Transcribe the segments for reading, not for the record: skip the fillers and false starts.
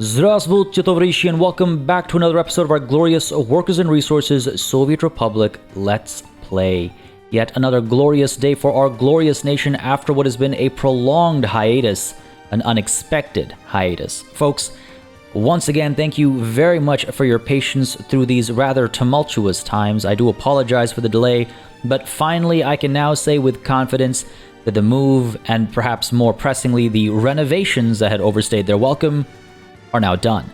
Здравствуйте, товарищи, and welcome back to another episode of our glorious Workers and Resources Soviet Republic Let's Play. Yet another glorious day for our glorious nation after what has been a prolonged hiatus, an unexpected hiatus. Folks, once again, thank you very much for your patience through these rather tumultuous times. I do apologize for the delay, but finally I can now say with confidence that the move, and perhaps more pressingly the renovations that had overstayed their welcome, are now done.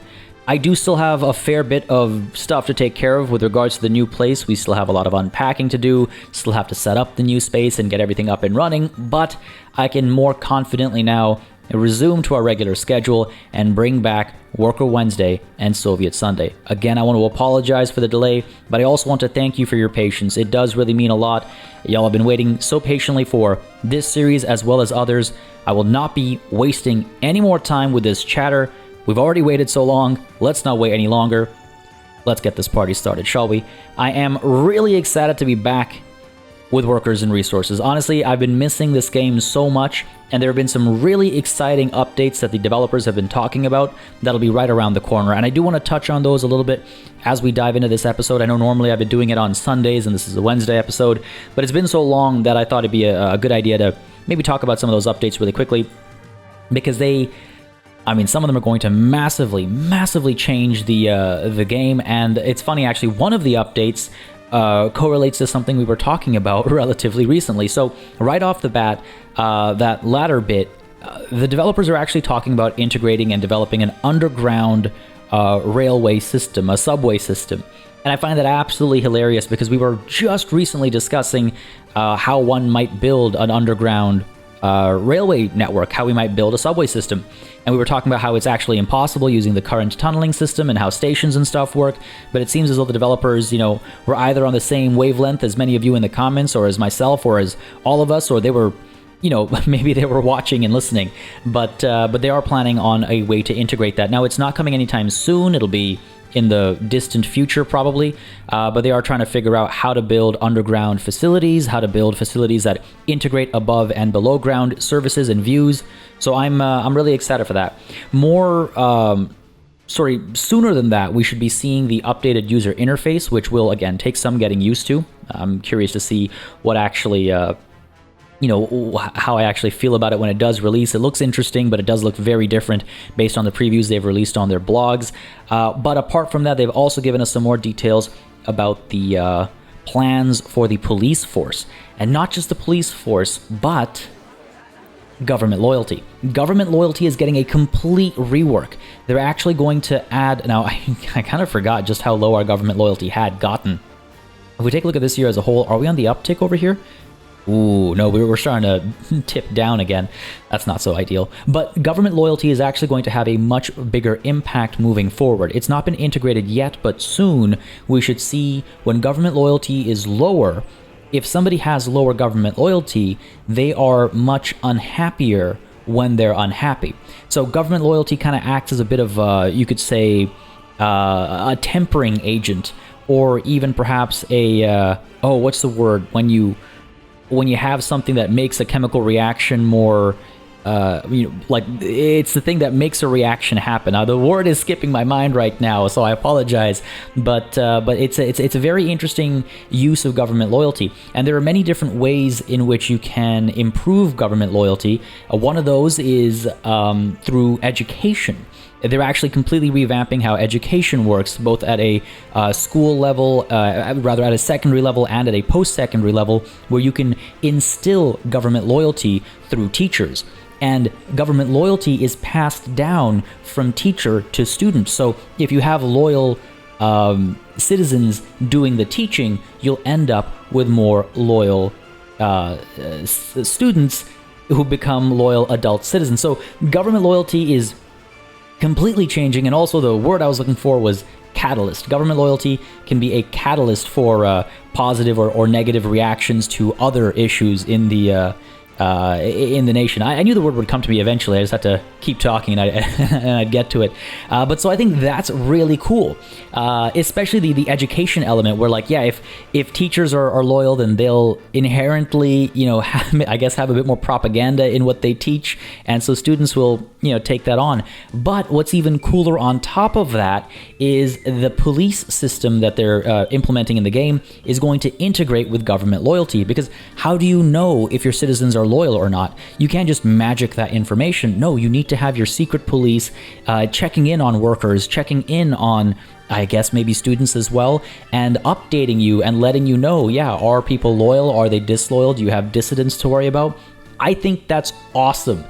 I do still have a fair bit of stuff to take care of with regards to the new place. We still have a lot of unpacking to do, still have to set up the new space and get everything up and running, but I can more confidently now resume to our regular schedule and bring back Worker Wednesday and Soviet Sunday. Again, I want to apologize for the delay, but I also want to thank you for your patience. It does really mean a lot. Y'all have been waiting so patiently for this series as well as others. I will not be wasting any more time with this chatter. We've already waited so long, let's not wait any longer. Let's get this party started, shall we? I am really excited to be back with Workers and Resources. Honestly, I've been missing this game so much, and there have been some really exciting updates that the developers have been talking about that'll be right around the corner. And I do want to touch on those a little bit as we dive into this episode. I know normally I've been doing it on Sundays, and this is a Wednesday episode, but it's been so long that I thought it'd be a good idea to maybe talk about some of those updates really quickly, because some of them are going to massively change the game. And it's funny, actually, one of the updates correlates to something we were talking about relatively recently. So right off the bat, that latter bit, the developers are actually talking about integrating and developing an underground railway system, a subway system. And I find that absolutely hilarious because we were just recently discussing how one might build an underground railway network, how we might build a subway system. And we were talking about how it's actually impossible using the current tunneling system and how stations and stuff work. But it seems as though the developers, were either on the same wavelength as many of you in the comments, or as myself, or as all of us, or they were, maybe they were watching and listening. But they are planning on a way to integrate that. Now, it's not coming anytime soon. It'll be in the distant future, probably, but they are trying to figure out how to build underground facilities, how to build facilities that integrate above and below ground services and views. So I'm really excited for that. Sooner than that, we should be seeing the updated user interface, which will again take some getting used to. I'm curious to see what actually how I actually feel about it when it does release. It looks interesting, but it does look very different based on the previews they've released on their blogs. But apart from that, they've also given us some more details about the plans for the police force. And not just the police force, but government loyalty. Government loyalty is getting a complete rework. They're actually going to add... Now, I kind of forgot just how low our government loyalty had gotten. If we take a look at this year as a whole, are we on the uptick over here? Ooh, no, we're starting to tip down again. That's not so ideal. But government loyalty is actually going to have a much bigger impact moving forward. It's not been integrated yet, but soon we should see when government loyalty is lower. If somebody has lower government loyalty, they are much unhappier when they're unhappy. So government loyalty kind of acts as a bit of, you could say, a tempering agent, or even perhaps a, what's the word? When you have something that makes a chemical reaction more, it's the thing that makes a reaction happen. Now, the word is skipping my mind right now, so I apologize. But it's a very interesting use of government loyalty, and there are many different ways in which you can improve government loyalty. One of those is through education. They're actually completely revamping how education works, both at a school level, rather at a secondary level and at a post-secondary level, where you can instill government loyalty through teachers. And government loyalty is passed down from teacher to student. So if you have loyal citizens doing the teaching, you'll end up with more loyal students who become loyal adult citizens. So government loyalty is completely changing, and also the word I was looking for was catalyst. Government loyalty can be a catalyst for positive or negative reactions to other issues in the in the nation. I knew the word would come to me eventually. I just had to keep talking, and, and I'd get to it. But so I think that's really cool, especially the education element, where like, yeah, if teachers are loyal, then they'll inherently, I guess have a bit more propaganda in what they teach, and so students will, take that on. But what's even cooler on top of that is the police system that they're implementing in the game is going to integrate with government loyalty, because how do you know if your citizens are loyal or not? You can't just magic that information. No, you need to have your secret police checking in on workers, checking in on, I guess, maybe students as well, and updating you and letting you know, yeah, are people loyal? Are they disloyal? Do you have dissidents to worry about? I think that's awesome.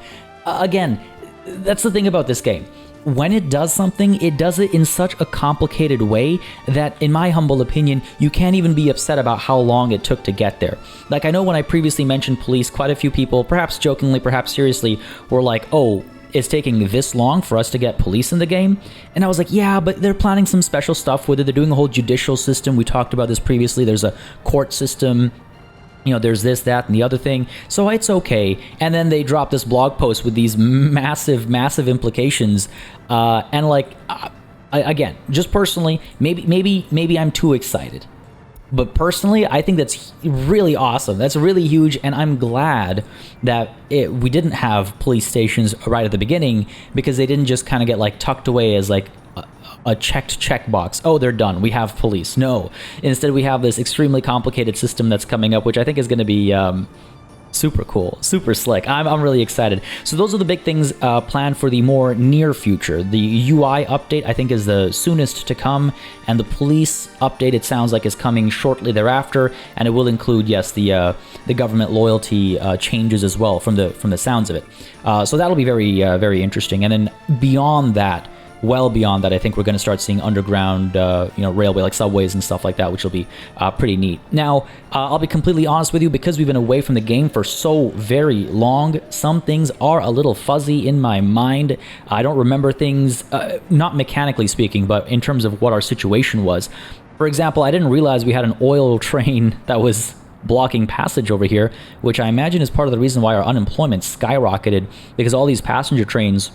Again, that's the thing about this game. When it does something, it does it in such a complicated way that, in my humble opinion, you can't even be upset about how long it took to get there. Like, I know when I previously mentioned police, quite a few people, perhaps jokingly, perhaps seriously, were like, oh, it's taking this long for us to get police in the game? And I was like, yeah, but they're planning some special stuff with it. They're doing a whole judicial system. We talked about this previously. There's a court system. There's this, that, and the other thing, so it's okay. And then they drop this blog post with these massive implications, and like, again, just personally, maybe I'm too excited, but personally, I think that's really awesome. That's really huge, and I'm glad that we didn't have police stations right at the beginning, because they didn't just kind of get like tucked away as like a checked checkbox. Oh, they're done. We have police. No. Instead, we have this extremely complicated system that's coming up, which I think is going to be super cool, super slick. I'm really excited. So those are the big things planned for the more near future. The UI update, I think, is the soonest to come, and the police update, it sounds like, is coming shortly thereafter, and it will include, yes, the government loyalty changes as well, from the sounds of it. So that'll be very interesting. And then beyond that, well beyond that, I think we're going to start seeing underground, railway, like subways and stuff like that, which will be pretty neat. Now, I'll be completely honest with you, because we've been away from the game for so very long, some things are a little fuzzy in my mind. I don't remember things, not mechanically speaking, but in terms of what our situation was. For example, I didn't realize we had an oil train that was blocking passage over here, which I imagine is part of the reason why our unemployment skyrocketed, because all these passenger trains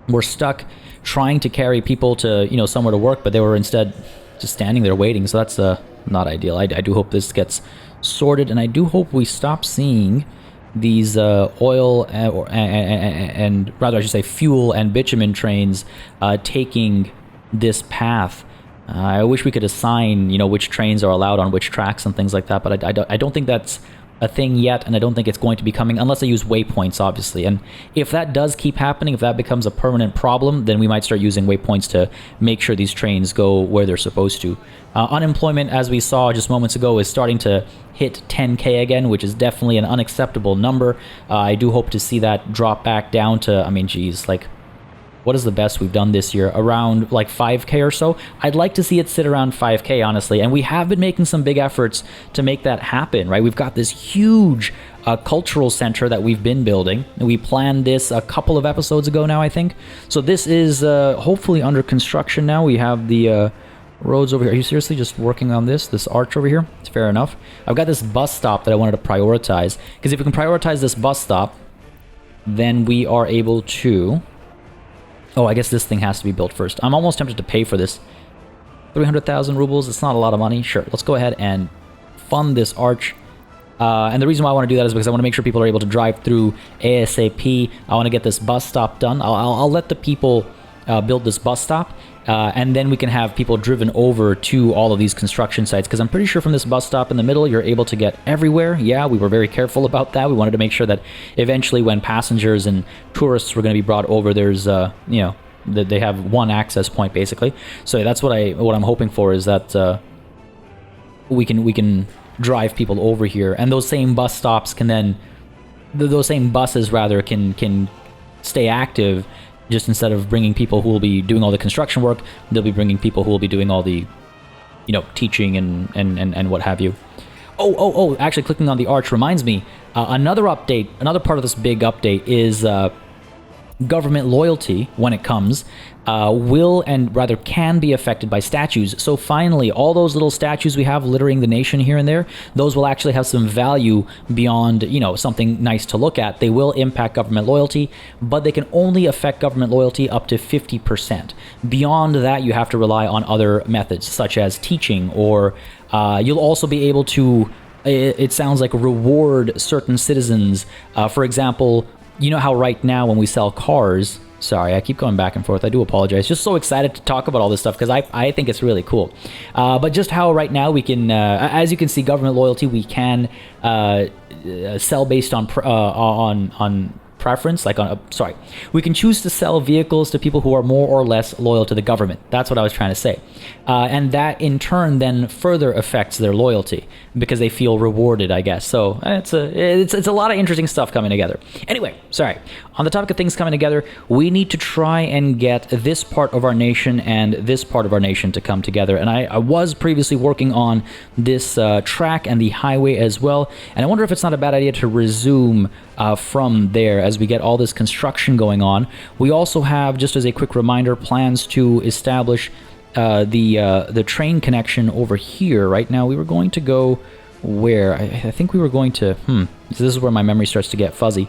were stuck trying to carry people to, somewhere to work, but they were instead just standing there waiting. So that's not ideal. I do hope this gets sorted, and I do hope we stop seeing these oil and rather I should say fuel and bitumen trains taking this path. I wish we could assign, which trains are allowed on which tracks and things like that, but I don't think that's a thing yet, and I don't think it's going to be coming unless I use waypoints, obviously. And if that does keep happening, if that becomes a permanent problem, then we might start using waypoints to make sure these trains go where they're supposed to. Unemployment, as we saw just moments ago, is starting to hit 10K again, which is definitely an unacceptable number. I do hope to see that drop back down to, what is the best we've done this year? Around like 5K or so. I'd like to see it sit around 5K, honestly. And we have been making some big efforts to make that happen, right? We've got this huge cultural center that we've been building. We planned this a couple of episodes ago now, I think. So this is hopefully under construction now. We have the roads over here. Are you seriously just working on this arch over here? It's fair enough. I've got this bus stop that I wanted to prioritize, because if we can prioritize this bus stop, then we are able to... Oh, I guess this thing has to be built first. I'm almost tempted to pay for this. 300,000 rubles, it's not a lot of money. Sure, let's go ahead and fund this arch. And the reason why I want to do that is because I want to make sure people are able to drive through ASAP. I want to get this bus stop done. I'll let the people build this bus stop, and then we can have people driven over to all of these construction sites, because I'm pretty sure from this bus stop in the middle, you're able to get everywhere. Yeah, we were very careful about that. We wanted to make sure that eventually when passengers and tourists were going to be brought over, there's, that they have one access point, basically. So that's what I'm hoping for, is that we can drive people over here, and those same bus stops can then, those same buses rather, can stay active. Just instead of bringing people who will be doing all the construction work, they'll be bringing people who will be doing all the, teaching and what have you. Oh, actually clicking on the arch reminds me, another update, another part of this big update is government loyalty, when it comes, will and rather can be affected by statues. So finally, all those little statues we have littering the nation here and there, those will actually have some value beyond, you know, something nice to look at. They will impact government loyalty, but they can only affect government loyalty up to 50%. Beyond that, you have to rely on other methods, such as teaching, or you'll also be able to, it sounds like, reward certain citizens. For example, you know how right now when we sell cars, sorry, I keep going back and forth, I do apologize, just so excited to talk about all this stuff because I think it's really cool. But just how right now we can, as you can see, government loyalty, we can sell based on preference, like we can choose to sell vehicles to people who are more or less loyal to the government. That's what I was trying to say. And that in turn then further affects their loyalty because they feel rewarded, I guess. So it's a lot of interesting stuff coming together. Anyway, sorry. On the topic of things coming together, we need to try and get this part of our nation and this part of our nation to come together. And I was previously working on this track and the highway as well. And I wonder if it's not a bad idea to resume from there as we get all this construction going on. We also have, just as a quick reminder, plans to establish the train connection over here. Right now, we were going to go where? I think we were going to, so this is where my memory starts to get fuzzy.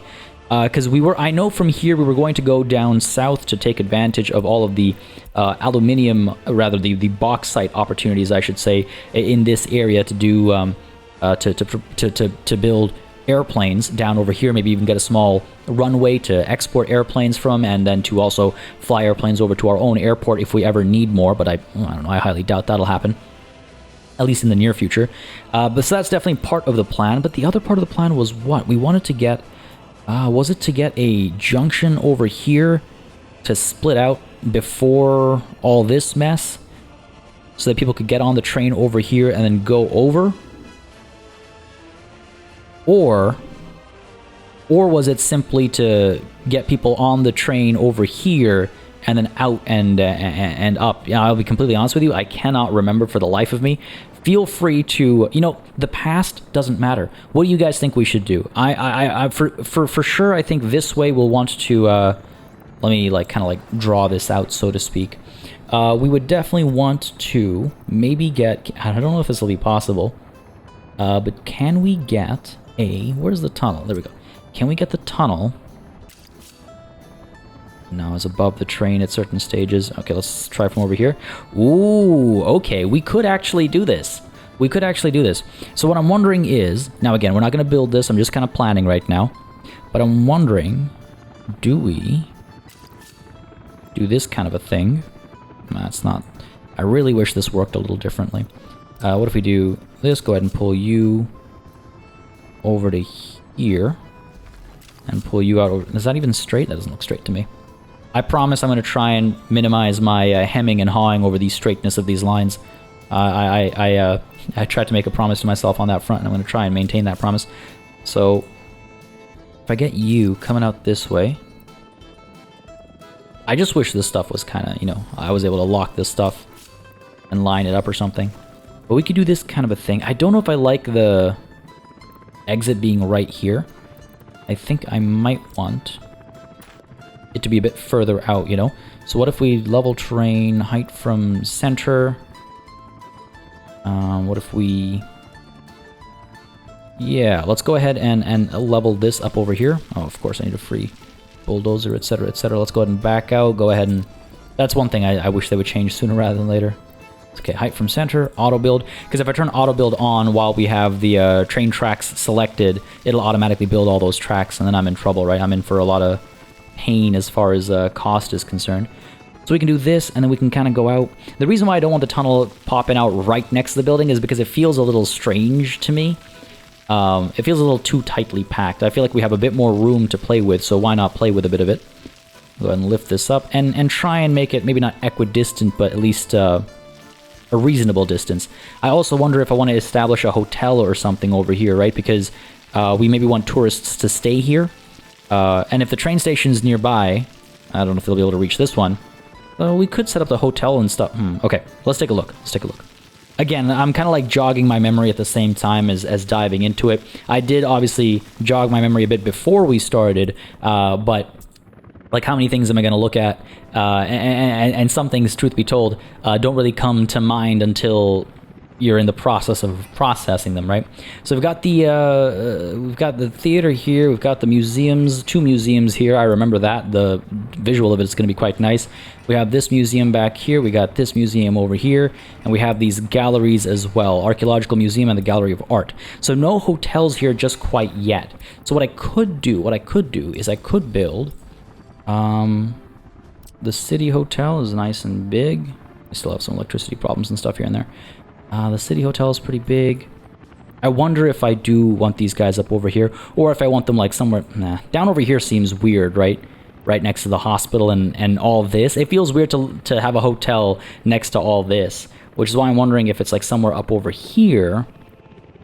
Because I know from here we were going to go down south to take advantage of all of the aluminium, rather the bauxite opportunities, I should say, in this area to do, to build airplanes down over here, maybe even get a small runway to export airplanes from, and then to also fly airplanes over to our own airport if we ever need more, but I don't know, I highly doubt that'll happen, at least in the near future. But so that's definitely part of the plan. But the other part of the plan was what? We wanted to get, was it to get a junction over here to split out before all this mess so that people could get on the train over here and then go over? Or was it simply to get people on the train over here and then out and up? You know, I'll be completely honest with you, I cannot remember for the life of me. Feel free to, you know, the past doesn't matter. What do you guys think we should do? I for sure, I think this way we'll want to, let me kind of draw this out, so to speak. We would definitely want to maybe get, I don't know if this will be possible, but can we get where's the tunnel? There we go. Can we get the tunnel? No, it's above the train at certain stages. Okay, let's try from over here. Ooh, okay, we could actually do this. So what I'm wondering is, now again, we're not going to build this, I'm just kind of planning right now. But I'm wondering, do we do this kind of a thing? That's not, I really wish this worked a little differently. What if we do this? Go ahead and pull you over to here and pull you out over. Is that even straight? That doesn't look straight to me. I promise I'm going to try and minimize my hemming and hawing over the straightness of these lines. I tried to make a promise to myself on that front, and I'm going to try and maintain that promise. So if I get you coming out this way, I just wish this stuff was kind of, you know, I was able to lock this stuff and line it up or something. But we could do this kind of a thing. I don't know if I like the exit being right here. I think I might want it to be a bit further out, you know? So what if we level terrain, height from center? What if we... Yeah, let's go ahead and level this up over here. Oh, of course, I need a free bulldozer, etc., etc. Let's go ahead and back out. Go ahead and... That's one thing I wish they would change sooner rather than later. Okay, height from center, auto build. Because if I turn auto build on while we have the train tracks selected, it'll automatically build all those tracks, and then I'm in trouble, right? I'm in for a lot of pain as far as cost is concerned. So we can do this, and then we can kind of go out. The reason why I don't want the tunnel popping out right next to the building is because it feels a little strange to me. It feels a little too tightly packed. I feel like we have a bit more room to play with, so why not play with a bit of it? Go ahead and lift this up, and try and make it maybe not equidistant, but at least a reasonable distance. I also wonder if I want to establish a hotel or something over here, right? Because we maybe want tourists to stay here. And if the train station's nearby, I don't know if they'll be able to reach this one. We could set up the hotel and stuff. Okay, let's take a look. Again, I'm kind of like jogging my memory at the same time as diving into it. I did obviously jog my memory a bit before we started, but Like, how many things am I going to look at? And some things, truth be told, don't really come to mind until you're in the process of processing them, right? So we've got the theater here. We've got the museums, 2 museums here. I remember that. The visual of it is going to be quite nice. We have this museum back here. We got this museum over here. And we have these galleries as well. Archaeological Museum and the Gallery of Art. So no hotels here just quite yet. So what I could do is I could build... the City Hotel is nice and big. We still have some electricity problems and stuff here and there. The City Hotel is pretty big. I wonder if I do want these guys up over here, or if I want them like somewhere... Nah, down over here seems weird, right? Right next to the hospital and all this. It feels weird to have a hotel next to all this, which is why I'm wondering if it's like somewhere up over here.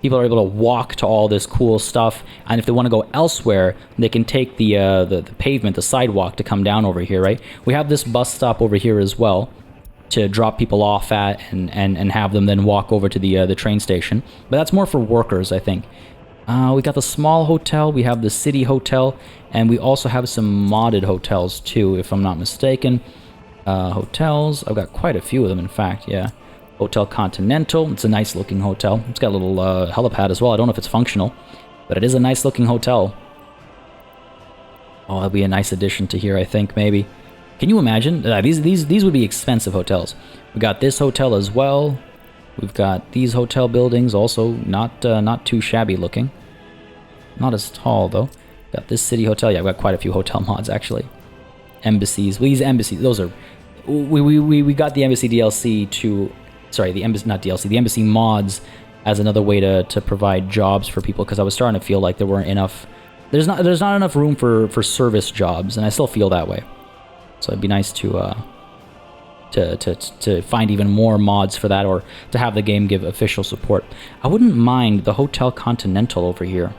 People are able to walk to all this cool stuff, and if they want to go elsewhere, they can take the pavement, the sidewalk, to come down over here, right? We have this bus stop over here as well, to drop people off at and have them then walk over to the train station. But that's more for workers, I think. We got the small hotel, we have the City Hotel, and we also have some modded hotels too, if I'm not mistaken. Hotels, I've got quite a few of them, in fact, yeah. Hotel Continental, it's a nice looking hotel. It's got a little helipad as well. I don't know if it's functional, but it is a nice looking hotel. Oh, that'll be a nice addition to here, I think, maybe. Can you imagine? These would be expensive hotels. We got this hotel as well. We've got these hotel buildings, also not too shabby looking. Not as tall though. Got this City Hotel. Yeah, I've got quite a few hotel mods actually. Embassies. Well, these embassies. Those are. We got the embassy DLC to. Sorry, the embassy, not DLC. The embassy mods as another way to provide jobs for people, because I was starting to feel like there weren't enough. There's not enough room for service jobs, and I still feel that way. So it'd be nice to find even more mods for that, or to have the game give official support. I wouldn't mind the Hotel Continental over here.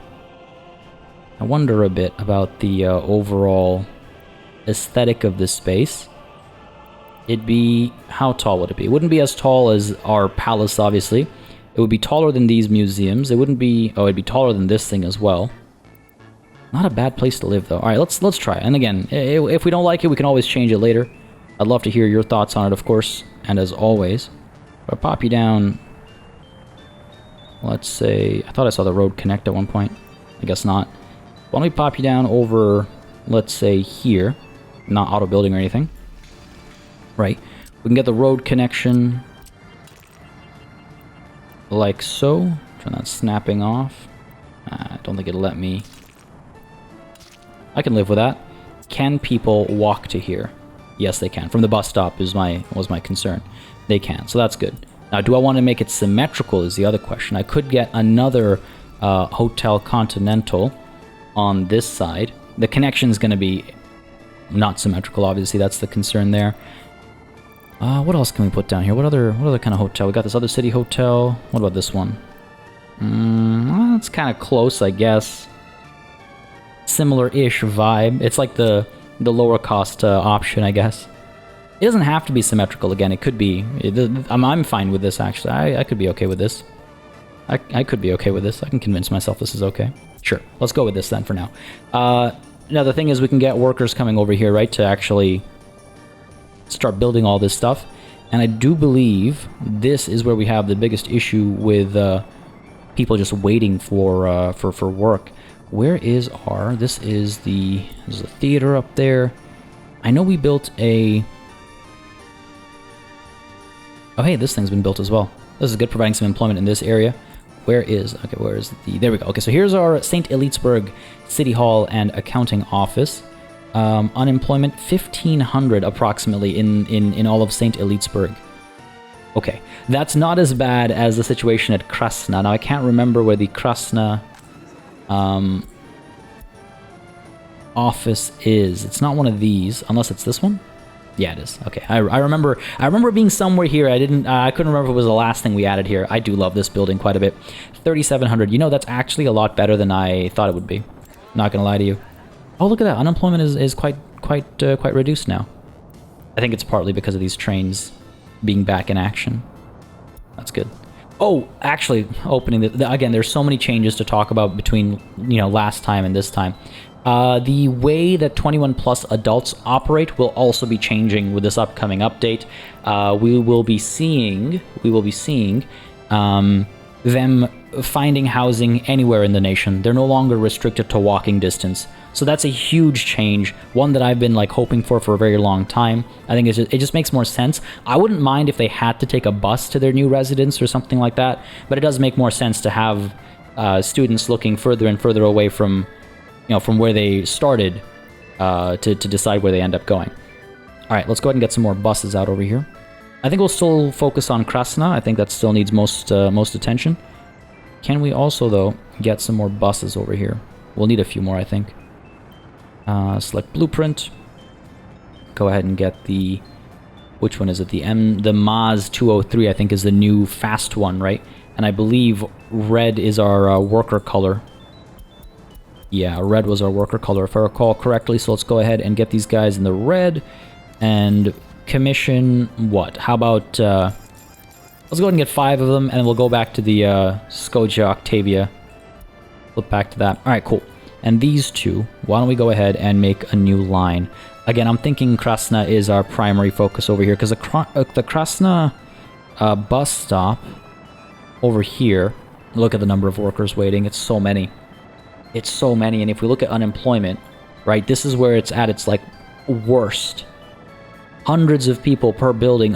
I wonder a bit about the overall aesthetic of this space. It'd be... How tall would it be? It wouldn't be as tall as our palace, obviously. It would be taller than these museums. It wouldn't be... Oh, it'd be taller than this thing as well. Not a bad place to live, though. Alright, let's try it. And again, if we don't like it, we can always change it later. I'd love to hear your thoughts on it, of course. And as always, I'll pop you down... Let's say... I thought I saw the road connect at one point. I guess not. Why don't we pop you down over, let's say, here. Not auto building or anything. Right. We can get the road connection like so. Turn that snapping off. I don't think it'll let me. I can live with that. Can people walk to here? Yes, they can. From the bus stop was my concern. They can, so that's good. Now, do I want to make it symmetrical is the other question. I could get another Hotel Continental on this side. The connection is going to be not symmetrical, obviously. That's the concern there. What else can we put down here? What other kind of hotel? We got this other City Hotel. What about this one? Well, it's kind of close, I guess. Similar-ish vibe. It's like the lower cost option, I guess. It doesn't have to be symmetrical. Again, it could be. I'm fine with this, actually. I could be okay with this. I could be okay with this. I can convince myself this is okay. Sure. Let's go with this then for now. Now, the thing is, we can get workers coming over here, right, to actually start building all this stuff. And I do believe this is where we have the biggest issue with people just waiting for work. Where is our... This is the theater up there. I know we built a... Oh, hey, this thing's been built as well. This is good, providing some employment in this area. Where is... Okay, where is the... There we go. Okay, so here's our St. Elitesburg City Hall and Accounting Office. Unemployment 1,500 approximately in all of St. Elitesburg. Okay, that's not as bad as the situation at Krasna. Now, I can't remember where the Krasna office is. It's not one of these, unless it's this one. Yeah, it is. Okay, I remember being somewhere here. I couldn't remember if it was the last thing we added here. I do love this building quite a bit. 3,700. You know, that's actually a lot better than I thought it would be. Not gonna lie to you. Oh, look at that. Unemployment is quite reduced now. I think it's partly because of these trains being back in action. That's good. Oh, actually, opening again, there's so many changes to talk about between, last time and this time. The way that 21 plus adults operate will also be changing with this upcoming update. We will be seeing them finding housing anywhere in the nation. They're no longer restricted to walking distance. So that's a huge change, one that I've been hoping for a very long time. I think it just makes more sense. I wouldn't mind if they had to take a bus to their new residence or something like that, but it does make more sense to have students looking further and further away from where they started to decide where they end up going. All right, let's go ahead and get some more buses out over here. I think we'll still focus on Krasna. I think that still needs most attention. Can we also, though, get some more buses over here? We'll need a few more, I think. Select blueprint. Go ahead and get the... Which one is it? The Maz 203, I think, is the new fast one, right? And I believe red is our worker color. Yeah, red was our worker color, if I recall correctly. So let's go ahead and get these guys in the red. And commission what? How about... let's go ahead and get 5 of them, and we'll go back to the Skoja Octavia. Flip back to that. All right, cool. And these two, why don't we go ahead and make a new line? Again, I'm thinking Krasna is our primary focus over here, because the Krasna bus stop over here, look at the number of workers waiting. It's so many. It's so many, and if we look at unemployment, right, this is where it's at its, worst. Hundreds of people per building.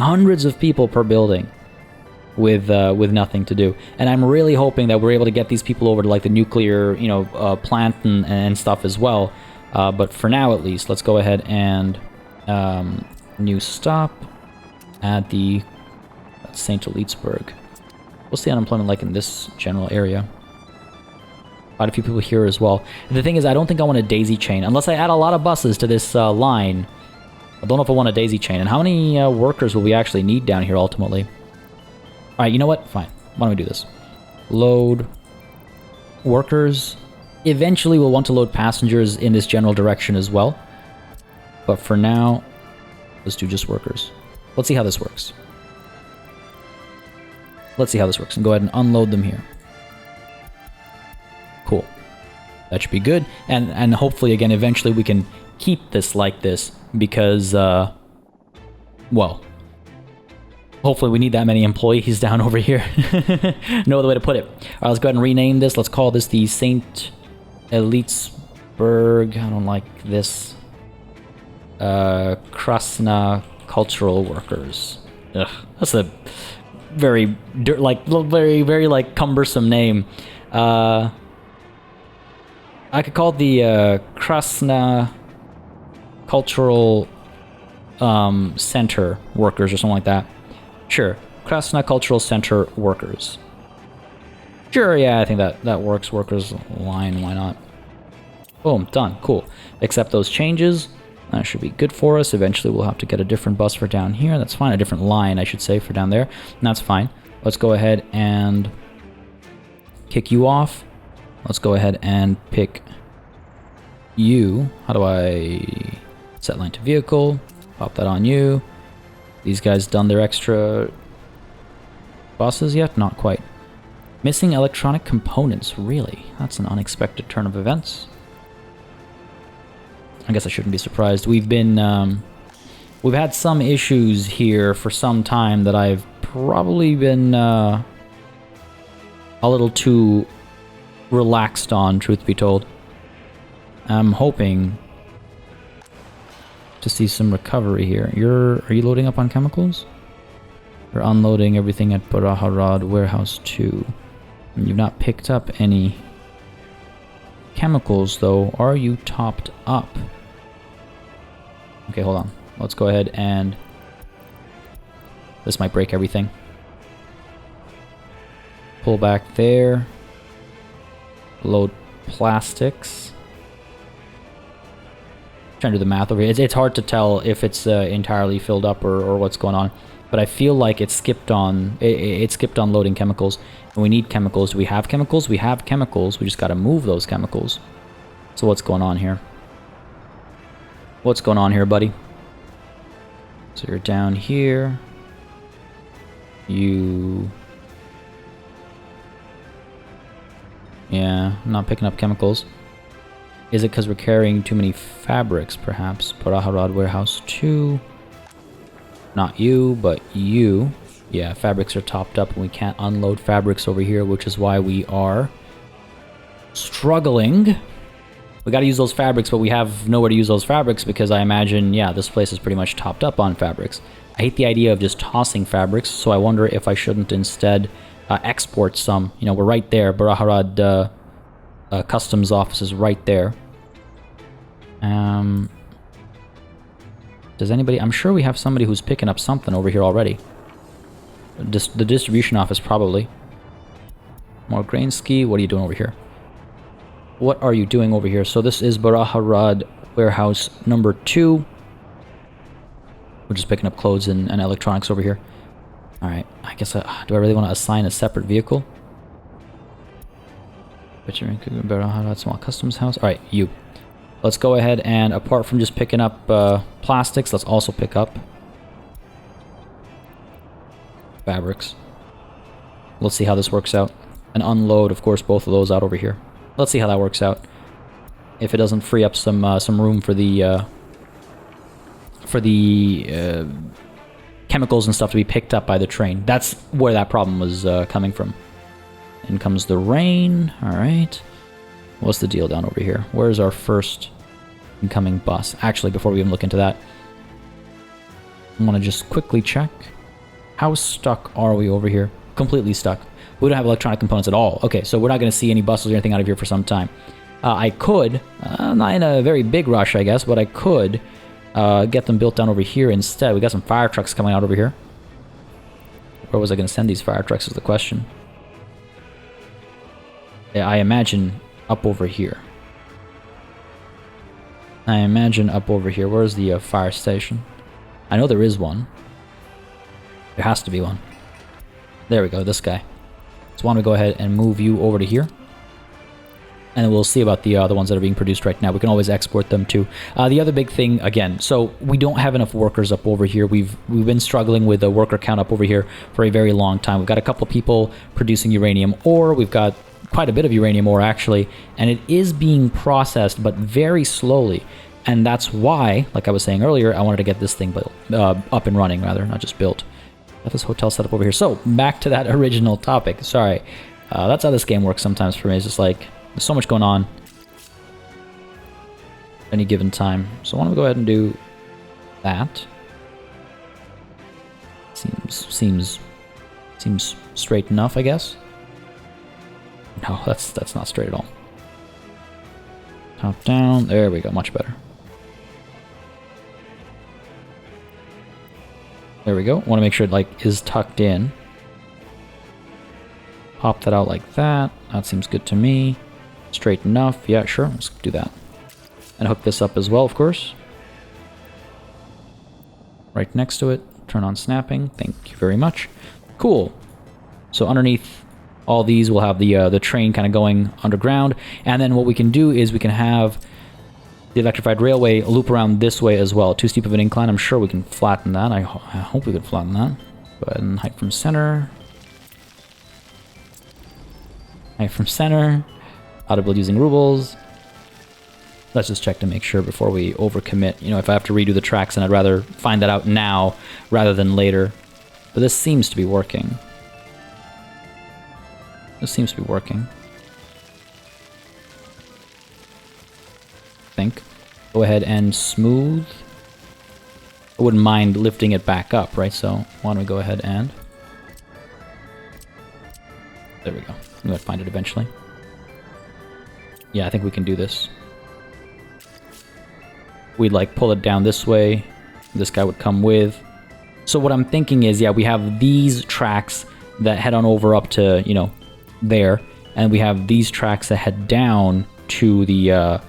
With nothing to do. And I'm really hoping that we're able to get these people over to the nuclear, plant and stuff as well. But for now, at least, let's go ahead and new stop at the St. Elitesburg. What's the unemployment like in this general area? Quite a few people here as well. The thing is, I don't think I want a daisy chain unless I add a lot of buses to this line. I don't know if I want a daisy chain. And how many workers will we actually need down here ultimately? All right, you know what? Fine. Why don't we do this? Load workers. Eventually, we'll want to load passengers in this general direction as well. But for now, let's do just workers. Let's see how this works. And go ahead and unload them here. Cool. That should be good. And hopefully, again, eventually we can keep this like this because, well... Hopefully we need that many employees down over here. No other way to put it. All right, let's go ahead and rename this. Let's call this the St. Elitesburg. I don't like this. Krasna Cultural Workers. Ugh, that's a very, very cumbersome name. I could call it the Krasna Cultural Center Workers or something like that. Sure. Krasna Cultural Center Workers. Sure, yeah, I think that works. Workers line, why not? Boom, done. Cool. Accept those changes. That should be good for us. Eventually we'll have to get a different bus for down here. That's fine. A different line, I should say, for down there. And that's fine. Let's go ahead and kick you off. Let's go ahead and pick you. How do I set line to vehicle? Pop that on you. These guys done their extra buses yet? Not quite. Missing electronic components, really? That's an unexpected turn of events. I guess I shouldn't be surprised. We've had some issues here for some time that I've probably been a little too relaxed on, truth be told. I'm hoping to see some recovery here. Are you loading up on chemicals? You're unloading everything at Baraharad Warehouse 2. And you've not picked up any chemicals, though. Are you topped up? Okay, hold on. Let's go ahead and... This might break everything. Pull back there. Load plastics. Trying to do the math over here. It's hard to tell if it's entirely filled up or what's going on, but I feel like it skipped on loading chemicals, and we need chemicals. Do we have chemicals? We have chemicals. We just got to move those chemicals. So what's going on here? What's going on here, buddy? So you're down here. You Yeah, I'm not picking up chemicals. Is it because we're carrying too many fabrics, perhaps? Paraharad Warehouse 2. Not you, but you. Yeah, fabrics are topped up and we can't unload fabrics over here, which is why we are struggling. We gotta use those fabrics, but we have nowhere to use those fabrics because I imagine, yeah, this place is pretty much topped up on fabrics. I hate the idea of just tossing fabrics, so I wonder if I shouldn't instead export some. You know, we're right there. Baraharad customs office is right there. Does anybody... I'm sure we have somebody who's picking up something over here already. The distribution office, probably. More grain ski. What are you doing over here? What are you doing over here? So this is Baraharad Warehouse number 2. We're just picking up clothes and electronics over here. Alright, I guess... do I really want to assign a separate vehicle? Baraharad Small Customs House. Alright, you. Let's go ahead and, apart from just picking up plastics, let's also pick up fabrics. Let's see how this works out. And unload, of course, both of those out over here. Let's see how that works out. If it doesn't free up some room for the chemicals and stuff to be picked up by the train. That's where that problem was coming from. In comes the rain. All right. What's the deal down over here? Where's our first incoming bus? Actually, before we even look into that, I want to just quickly check. How stuck are we over here? Completely stuck. We don't have electronic components at all. Okay, so we're not going to see any buses or anything out of here for some time. I could, not in a very big rush, I guess, but I could get them built down over here instead. We got some fire trucks coming out over here. Where was I going to send these fire trucks is the question. Yeah, I imagine up over here. Where's the fire station? I know there is one. There has to be one. There we go, this guy. So why don't we go ahead and move you over to here. And we'll see about the ones that are being produced right now. We can always export them too. The other big thing, again, so we don't have enough workers up over here. We've been struggling with a worker count up over here for a very long time. We've got a couple people producing uranium ore. We've got quite a bit of uranium ore, actually. And it is being processed, but very slowly. And that's why, like I was saying earlier, I wanted to get this thing built, up and running, rather, not just built. Got this hotel set up over here. So, back to that original topic. Sorry. That's how this game works sometimes for me. It's just like... there's so much going on at any given time. So why don't we go ahead and do that? Seems straight enough, I guess. No, that's not straight at all. Top down. There we go. Much better. There we go. Want to make sure it like is tucked in. Pop that out like that. That seems good to me. Straight enough. Yeah, sure. Let's do that. And hook this up as well, of course. Right next to it. Turn on snapping. Thank you very much. Cool. So underneath all these, we'll have the train kind of going underground. And then what we can do is we can have the electrified railway loop around this way as well. Too steep of an incline. I'm sure we can flatten that. I hope we can flatten that. Go ahead and height from center. Height from center. How to build using rubles. Let's just check to make sure before we overcommit. You know, if I have to redo the tracks, and I'd rather find that out now rather than later. But this seems to be working. This seems to be working. I think. Go ahead and smooth. I wouldn't mind lifting it back up, right? So why don't we go ahead and... there we go. I'm going to find it eventually. Yeah, I think we can do this. We'd like pull it down this way. This guy would come with. So what I'm thinking is, yeah, we have these tracks that head on over up to, you know, there. And we have these tracks that head down to the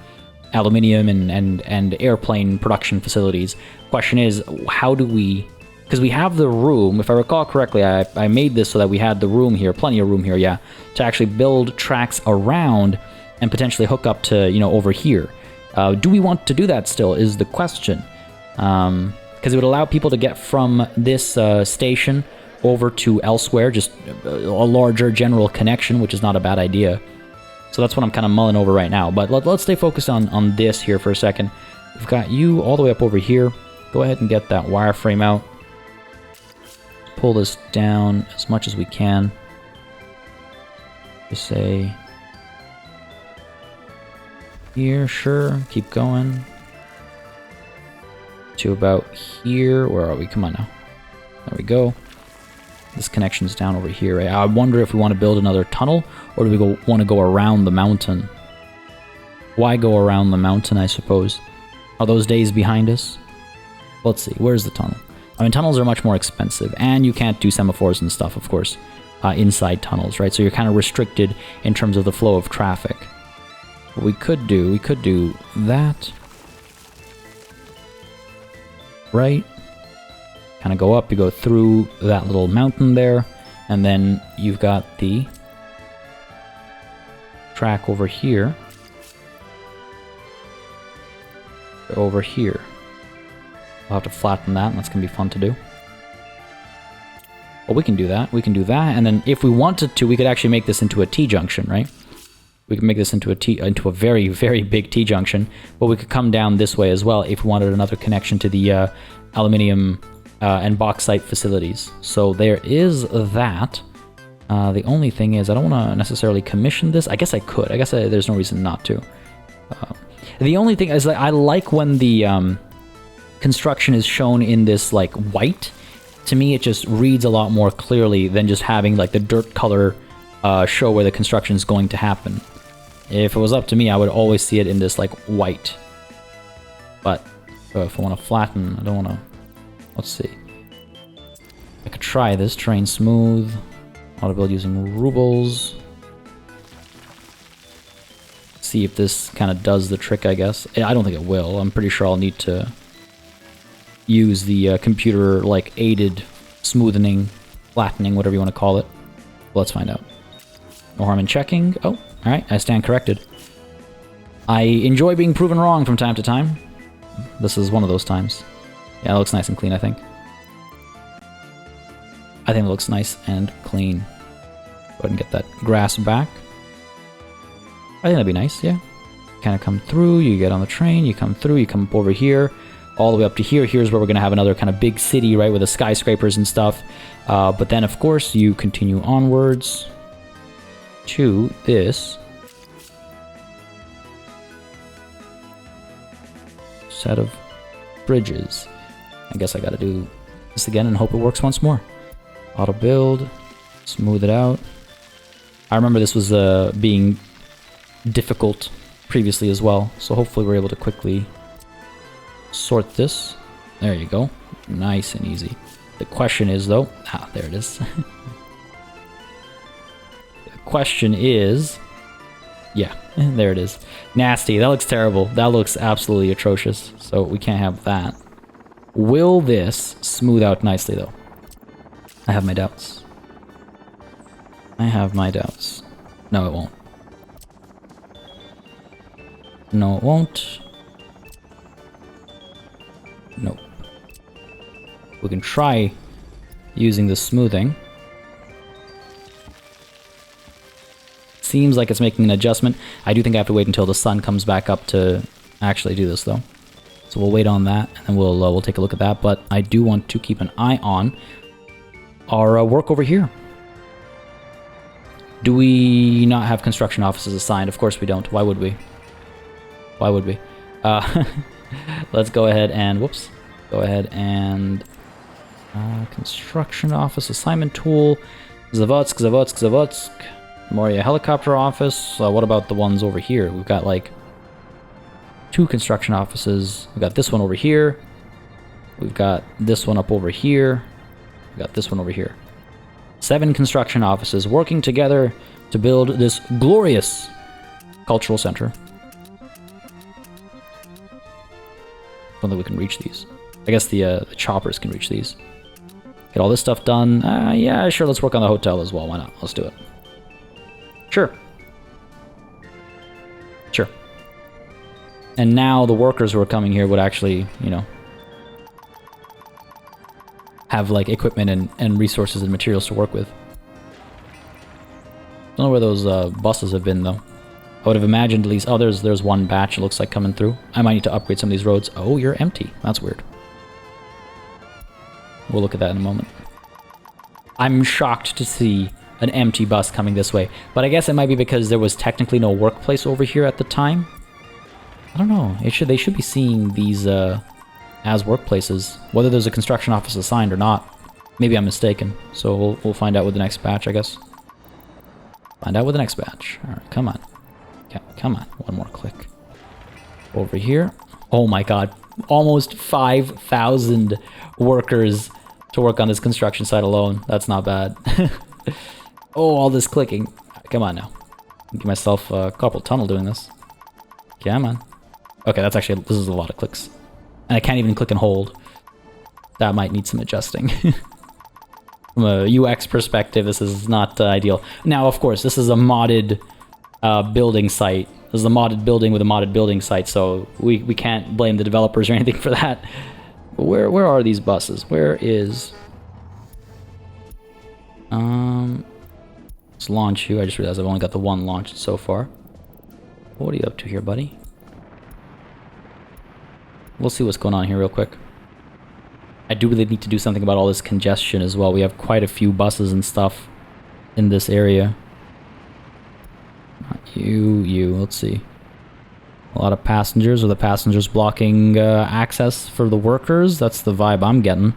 aluminium and airplane production facilities. Question is, how do we... because we have the room, if I recall correctly, I made this so that we had the room here, plenty of room here, yeah, to actually build tracks around and potentially hook up to, you know, over here. Do we want to do that still is the question. Because it would allow people to get from this station over to elsewhere, just a larger general connection, which is not a bad idea. So that's what I'm kind of mulling over right now. But let's stay focused on this here for a second. We've got you all the way up over here. Go ahead and get that wireframe out. Pull this down as much as we can. Just say here, sure, keep going. To about here. Where are we? Come on now. There we go. This connection's down over here. Right? I wonder if we want to build another tunnel, or do we want to go around the mountain? Why go around the mountain, I suppose? Are those days behind us? Let's see. Where's the tunnel? I mean, tunnels are much more expensive, and you can't do semaphores and stuff, of course, inside tunnels, right? So you're kind of restricted in terms of the flow of traffic. What we could do that. Right? Kind of go up, you go through that little mountain there, and then you've got the track over here. Over here. We'll have to flatten that, and that's going to be fun to do. Well, we can do that. We can do that, and then if we wanted to, we could actually make this into a T-junction, right? We can make this into a very, very big T-junction, but we could come down this way as well if we wanted another connection to the aluminium and bauxite facilities. So there is that. The only thing is, I don't want to necessarily commission this. I guess I could. I guess there's no reason not to. The only thing is that I like when the construction is shown in this like white. To me, it just reads a lot more clearly than just having like the dirt color show where the construction is going to happen. If it was up to me, I would always see it in this like white. But if I want to flatten, I don't want to. Let's see. I could try this. Terrain smooth. Auto build using rubles. See if this kind of does the trick, I guess. I don't think it will. I'm pretty sure I'll need to use the computer like aided smoothening, flattening, whatever you want to call it. Let's find out. No harm in checking. Oh, alright, I stand corrected. I enjoy being proven wrong from time to time. This is one of those times. Yeah, it looks nice and clean, I think. I think it looks nice and clean. Go ahead and get that grass back. I think that'd be nice, yeah. Kind of come through, you get on the train, you come through, you come up over here, all the way up to here. Here's where we're going to have another kind of big city, right, with the skyscrapers and stuff. But then, of course, you continue onwards to this set of bridges. I guess I gotta do this again and hope it works once more. Auto build, smooth it out. I remember this was being difficult previously as well, so hopefully we're able to quickly sort this. There you go. Nice and easy. The question is though, there it is. Question is, yeah, there it is. Nasty. That looks terrible. That looks absolutely atrocious. So we can't have that. Will this smooth out nicely though? I have my doubts. I have my doubts. No, it won't. No, it won't. Nope. We can try using the smoothing. Seems like it's making an adjustment. I do think I have to wait until the sun comes back up to actually do this though. So we'll wait on that and then we'll take a look at that. But I do want to keep an eye on our work over here. Do we not have construction offices assigned? Of course we don't. Why would we? Why would we? Let's go ahead and, whoops. Go ahead and construction office assignment tool. Zavodsk. Moria helicopter office. What about the ones over here? We've got like 2 construction offices. We've got this one over here. We've got this one up over here. We've got this one over here. 7 construction offices working together to build this glorious cultural center. Don't think we can reach these. I guess the choppers can reach these. Get all this stuff done. Yeah, sure, let's work on the hotel as well. Why not? Let's do it. Sure. Sure. And now the workers who are coming here would actually, you know, have like equipment and resources and materials to work with. Don't know where those buses have been though. I would have imagined at least... Oh, there's one batch it looks like coming through. I might need to upgrade some of these roads. Oh, you're empty. That's weird. We'll look at that in a moment. I'm shocked to see an empty bus coming this way. But I guess it might be because there was technically no workplace over here at the time. I don't know. They should be seeing these as workplaces. Whether there's a construction office assigned or not. Maybe I'm mistaken. So we'll find out with the next batch, I guess. Find out with the next batch. Alright, come on. Okay, come on. One more click. Over here. Oh my god. Almost 5,000 workers to work on this construction site alone. That's not bad. Oh, all this clicking. Come on now. Give myself a carpal tunnel doing this. Come on. Okay, this is a lot of clicks. And I can't even click and hold. That might need some adjusting. From a UX perspective, this is not ideal. Now, of course, this is a modded building site. This is a modded building with a modded building site, so we can't blame the developers or anything for that. But where are these buses? Where is... Let's launch you. I just realized I've only got the one launched so far. What are you up to here, buddy? We'll see what's going on here real quick. I do really need to do something about all this congestion as well. We have quite a few buses and stuff in this area. Not you. Let's see. A lot of passengers. Are the passengers blocking access for the workers? That's the vibe I'm getting.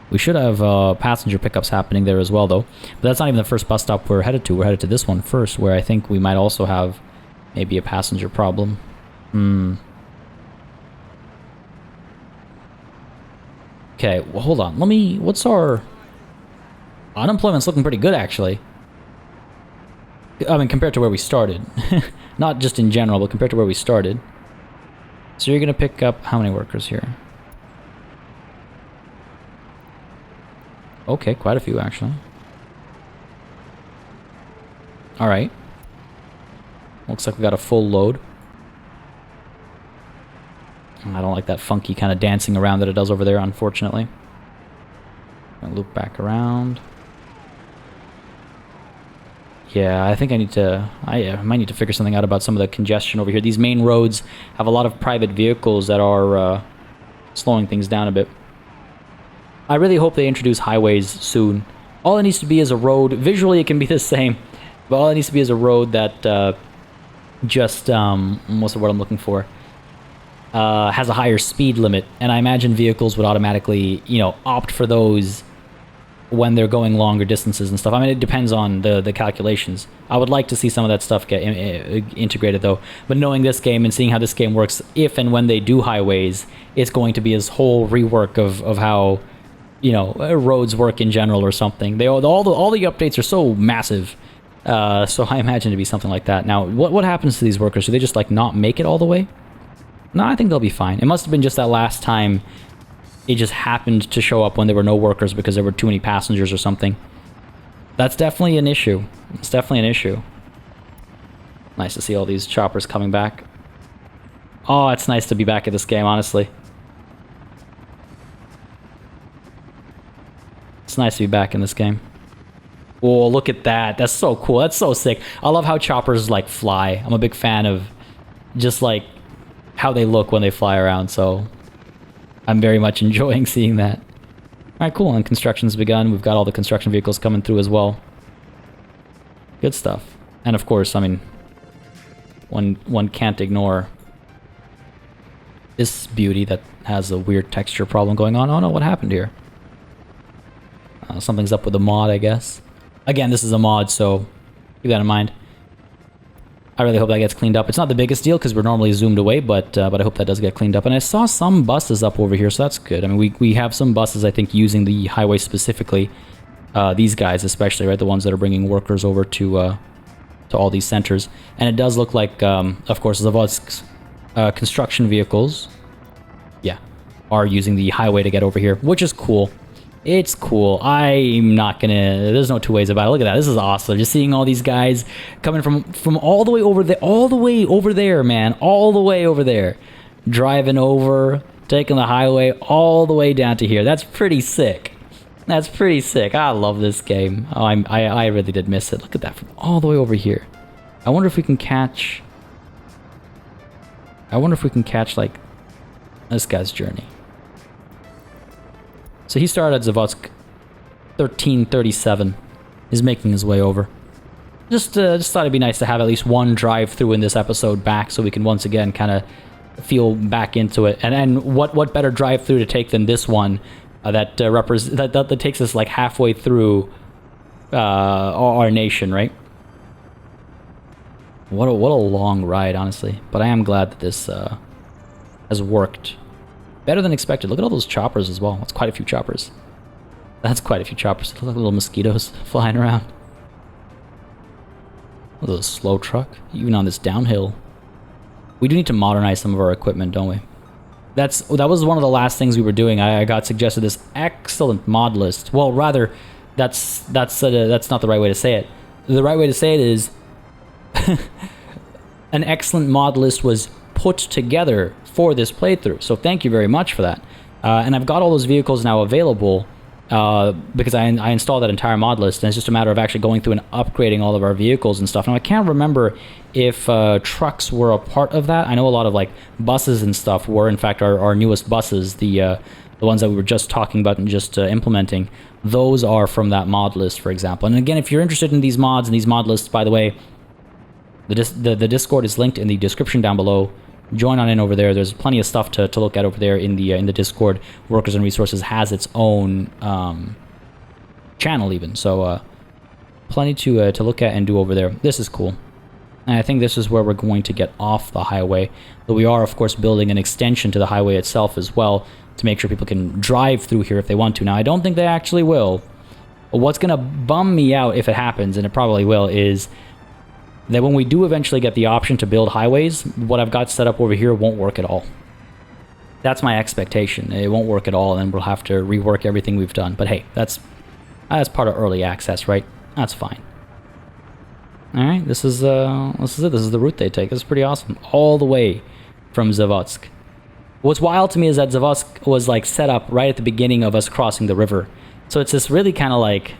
We should have passenger pickups happening there as well, though. But that's not even the first bus stop we're headed to. We're headed to this one first, where I think we might also have maybe a passenger problem. Okay, well, hold on. What's our... Unemployment's looking pretty good, actually. I mean, compared to where we started. Not just in general, but compared to where we started. So you're going to pick up how many workers here? Okay, quite a few, actually. Alright. Looks like we got a full load. I don't like that funky kind of dancing around that it does over there, unfortunately. Gonna loop back around. Yeah, I think I might need to figure something out about some of the congestion over here. These main roads have a lot of private vehicles that are slowing things down a bit. I really hope they introduce highways soon. All it needs to be is a road. Visually, it can be the same, but all it needs to be is a road that what's the word I'm looking for? Has a higher speed limit, and I imagine vehicles would automatically, opt for those when they're going longer distances and stuff. I mean, it depends on the calculations. I would like to see some of that stuff get integrated, though. But knowing this game and seeing how this game works, if and when they do highways, it's going to be this whole rework of how, roads work in general or something. All the updates are so massive. So I imagine it to be something like that. Now, what happens to these workers? Do they just, not make it all the way? No, I think they'll be fine. It must have been just that last time it just happened to show up when there were no workers because there were too many passengers or something. That's definitely an issue. It's definitely an issue. Nice to see all these choppers coming back. Oh, it's nice to be back at this game, honestly. It's nice to be back in this game. Oh, look at that. That's so cool. That's so sick. I love how choppers, fly. I'm a big fan of just, how they look when they fly around, so I'm very much enjoying seeing that. Alright, cool, and construction's begun. We've got all the construction vehicles coming through as well. Good stuff. And of course, I mean, one can't ignore this beauty that has a weird texture problem going on. Oh no, what happened here? Something's up with the mod, I guess. Again, this is a mod, so keep that in mind. I really hope that gets cleaned up. It's not the biggest deal because we're normally zoomed away, but I hope that does get cleaned up. And I saw some buses up over here, so that's good. I mean, we have some buses, I think, using the highway specifically. These guys especially, right? The ones that are bringing workers over to all these centers. And it does look like, of course, Zavodsk's construction vehicles, yeah, are using the highway to get over here, which is cool. It's cool. I'm not gonna... There's no two ways about it. Look at that. This is awesome. Just seeing all these guys coming from all the way over there. All the way over there, man. All the way over there. Driving over, taking the highway all the way down to here. That's pretty sick. That's pretty sick. I love this game. Oh, I really did miss it. Look at that. From all the way over here. I wonder if we can catch... like, this guy's journey. So he started at Zavotsk 1337. He's making his way over. Just thought it'd be nice to have at least one drive-through in this episode back, so we can once again kind of feel back into it. And what better drive-through to take than this one that takes us like halfway through our nation, right? What a long ride, honestly. But I am glad that this has worked better than expected. Look at all those choppers as well. That's quite a few choppers. That's quite a few choppers. Look like little mosquitoes flying around. Look at this slow truck, even on this downhill. We do need to modernize some of our equipment, don't we? That was one of the last things we were doing. I got suggested this excellent mod list. Well, rather, that's not the right way to say it. The right way to say it is an excellent mod list was put together for this playthrough. So thank you very much for that. And I've got all those vehicles now available because I installed that entire mod list, and it's just a matter of actually going through and upgrading all of our vehicles and stuff. Now I can't remember if trucks were a part of that. I know a lot of like buses and stuff were. In fact, our newest buses, the ones that we were just talking about and just implementing, those are from that mod list, for example. And again, if you're interested in these mods and these mod lists, by the way, the Discord is linked in the description down below. Join on in over there. There's plenty of stuff to look at over there in the Discord. Workers and Resources has its own channel even, so plenty to look at and do over there. This is cool, and I think this is where we're going to get off the highway. But we are, of course, building an extension to the highway itself as well to make sure people can drive through here if they want to. Now, I don't think they actually will. But what's going to bum me out if it happens, and it probably will, is that when we do eventually get the option to build highways, what I've got set up over here won't work at all. That's my expectation. It won't work at all, and then we'll have to rework everything we've done. But hey, that's part of early access, right? That's fine. All right, this is it. This is the route they take. This is pretty awesome. All the way from Zavotsk. What's wild to me is that Zavotsk was like set up right at the beginning of us crossing the river. So it's this really kind of like,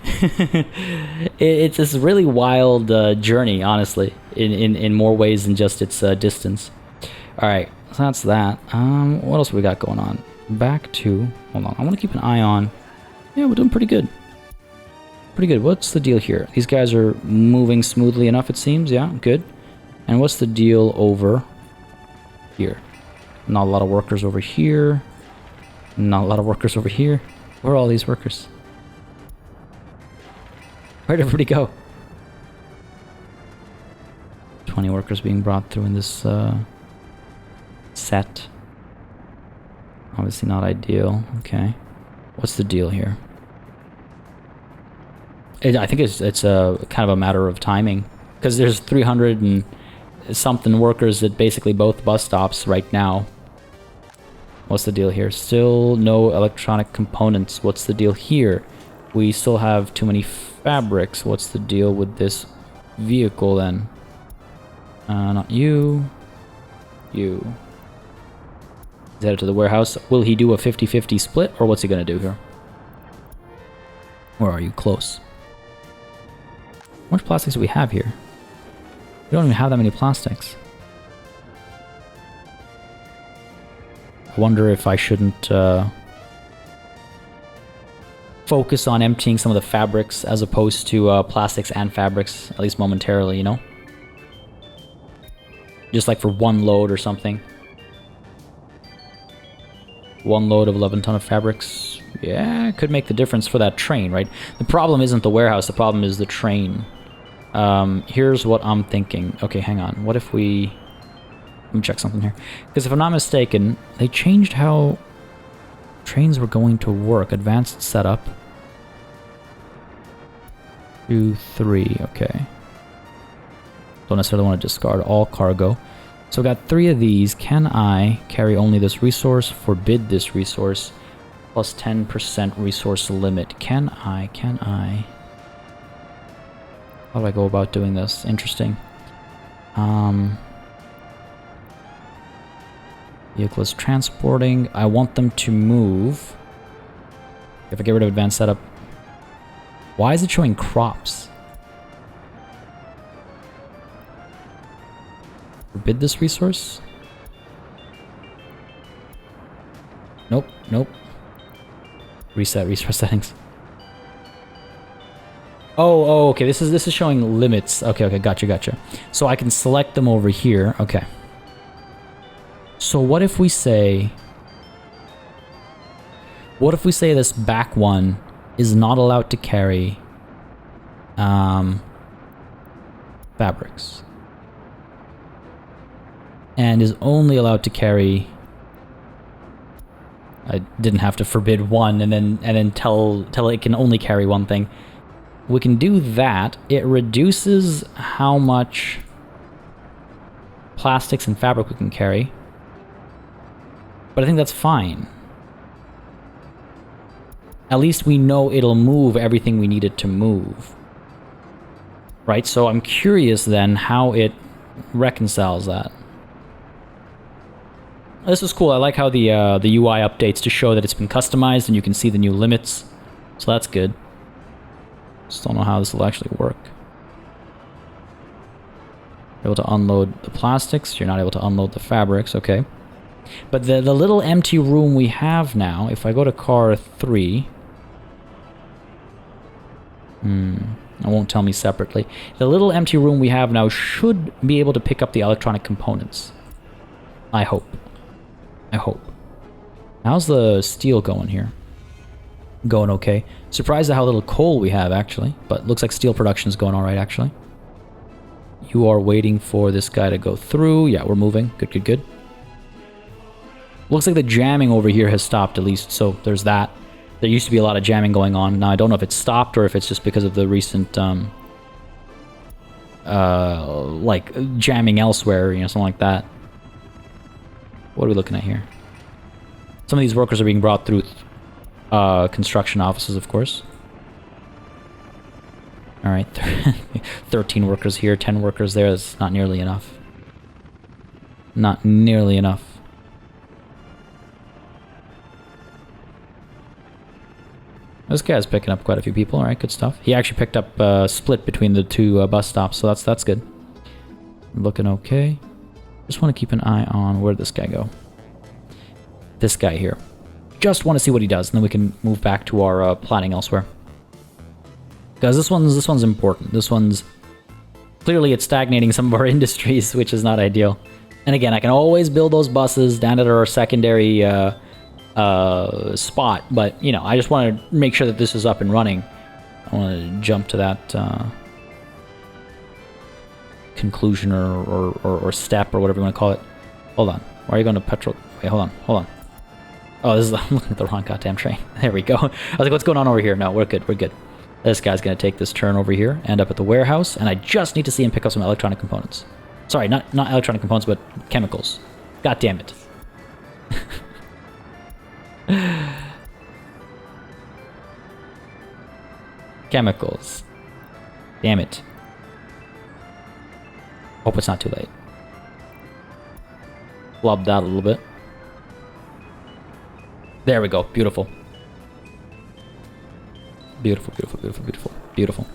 it's this really wild journey, honestly, in more ways than just its distance. All right, so that's that. What else we got going on? Back to, hold on, I want to keep an eye on. Yeah, we're doing pretty good. Pretty good. What's the deal here? These guys are moving smoothly enough, it seems. Yeah, good. And what's the deal over here? Not a lot of workers over here. Not a lot of workers over here. Where are all these workers? Where'd everybody go? 20 workers being brought through in this set. Obviously not ideal. Okay. What's the deal here? I think it's a kind of a matter of timing. Because there's 300 and something workers at basically both bus stops right now. What's the deal here? Still no electronic components. What's the deal here? We still have too many fabrics. What's the deal with this vehicle then? Not you. You. He's headed to the warehouse. Will he do a 50-50 split, or what's he gonna do here? Where are you? Close. How much plastics do we have here? We don't even have that many plastics. I wonder if I shouldn't focus on emptying some of the fabrics as opposed to plastics and fabrics, at least momentarily, you know? Just like for one load or something. One load of 11 ton of fabrics. Yeah, it could make the difference for that train, right? The problem isn't the warehouse, the problem is the train. Here's what I'm thinking. Okay, hang on. What if we... Let me check something here. Because if I'm not mistaken, they changed how trains were going to work. Advanced setup. 2, 3, okay. Don't necessarily want to discard all cargo. So I've got 3 of these. Can I carry only this resource? Forbid this resource. Plus 10% resource limit. Can I? How do I go about doing this? Interesting. Vehicle is transporting. I want them to move. If I get rid of advanced setup. Why is it showing crops? forbid this resource? Nope, nope. Reset resource settings. Oh, okay. This is showing limits. Okay, gotcha. So I can select them over here. Okay. So what if we say this back one is not allowed to carry fabrics and is only allowed to carry. I didn't have to forbid one and then tell it can only carry one thing. We can do that. It reduces how much plastics and fabric we can carry. But I think that's fine. At least we know it'll move everything we need it to move. Right? So I'm curious then how it reconciles that. This is cool. I like how the UI updates to show that it's been customized and you can see the new limits. So that's good. Just don't know how this will actually work. You're able to unload the plastics. You're not able to unload the fabrics. Okay. But the little empty room we have now, if I go to car 3... it won't tell me separately. The little empty room we have now should be able to pick up the electronic components. I hope. I hope. How's the steel going here? Going okay. Surprised at how little coal we have, actually. But looks like steel production's going alright, actually. You are waiting for this guy to go through. Yeah, we're moving. Good. Looks like the jamming over here has stopped, at least. So there's that. There used to be a lot of jamming going on. Now, I don't know if it's stopped or if it's just because of the recent, like, jamming elsewhere, you know, something like that. What are we looking at here? Some of these workers are being brought through construction offices, of course. Alright, 13 workers here, 10 workers there. That's not nearly enough. Not nearly enough. This guy's picking up quite a few people. Alright, good stuff. He actually picked up split between the two bus stops, so that's good. Looking okay. Just want to keep an eye on where did this guy go. This guy here. Just want to see what he does, and then we can move back to our planning elsewhere. Because this one's important. This one's clearly it's stagnating some of our industries, which is not ideal. And again, I can always build those buses down at our secondary spot, but you know, I just want to make sure that this is up and running. I want to jump to that conclusion or step or whatever you want to call it. Hold on. Why are you going to petrol? Wait, hold on. Oh, this is I'm looking at the wrong goddamn train. There we go. I was like, what's going on over here? No, we're good. This guy's going to take this turn over here, end up at the warehouse, and I just need to see him pick up some electronic components. Sorry, not electronic components, but chemicals. God damn it. Chemicals. Damn it. Hope it's not too late. Flubbed out a little bit. There we go. Beautiful. Beautiful.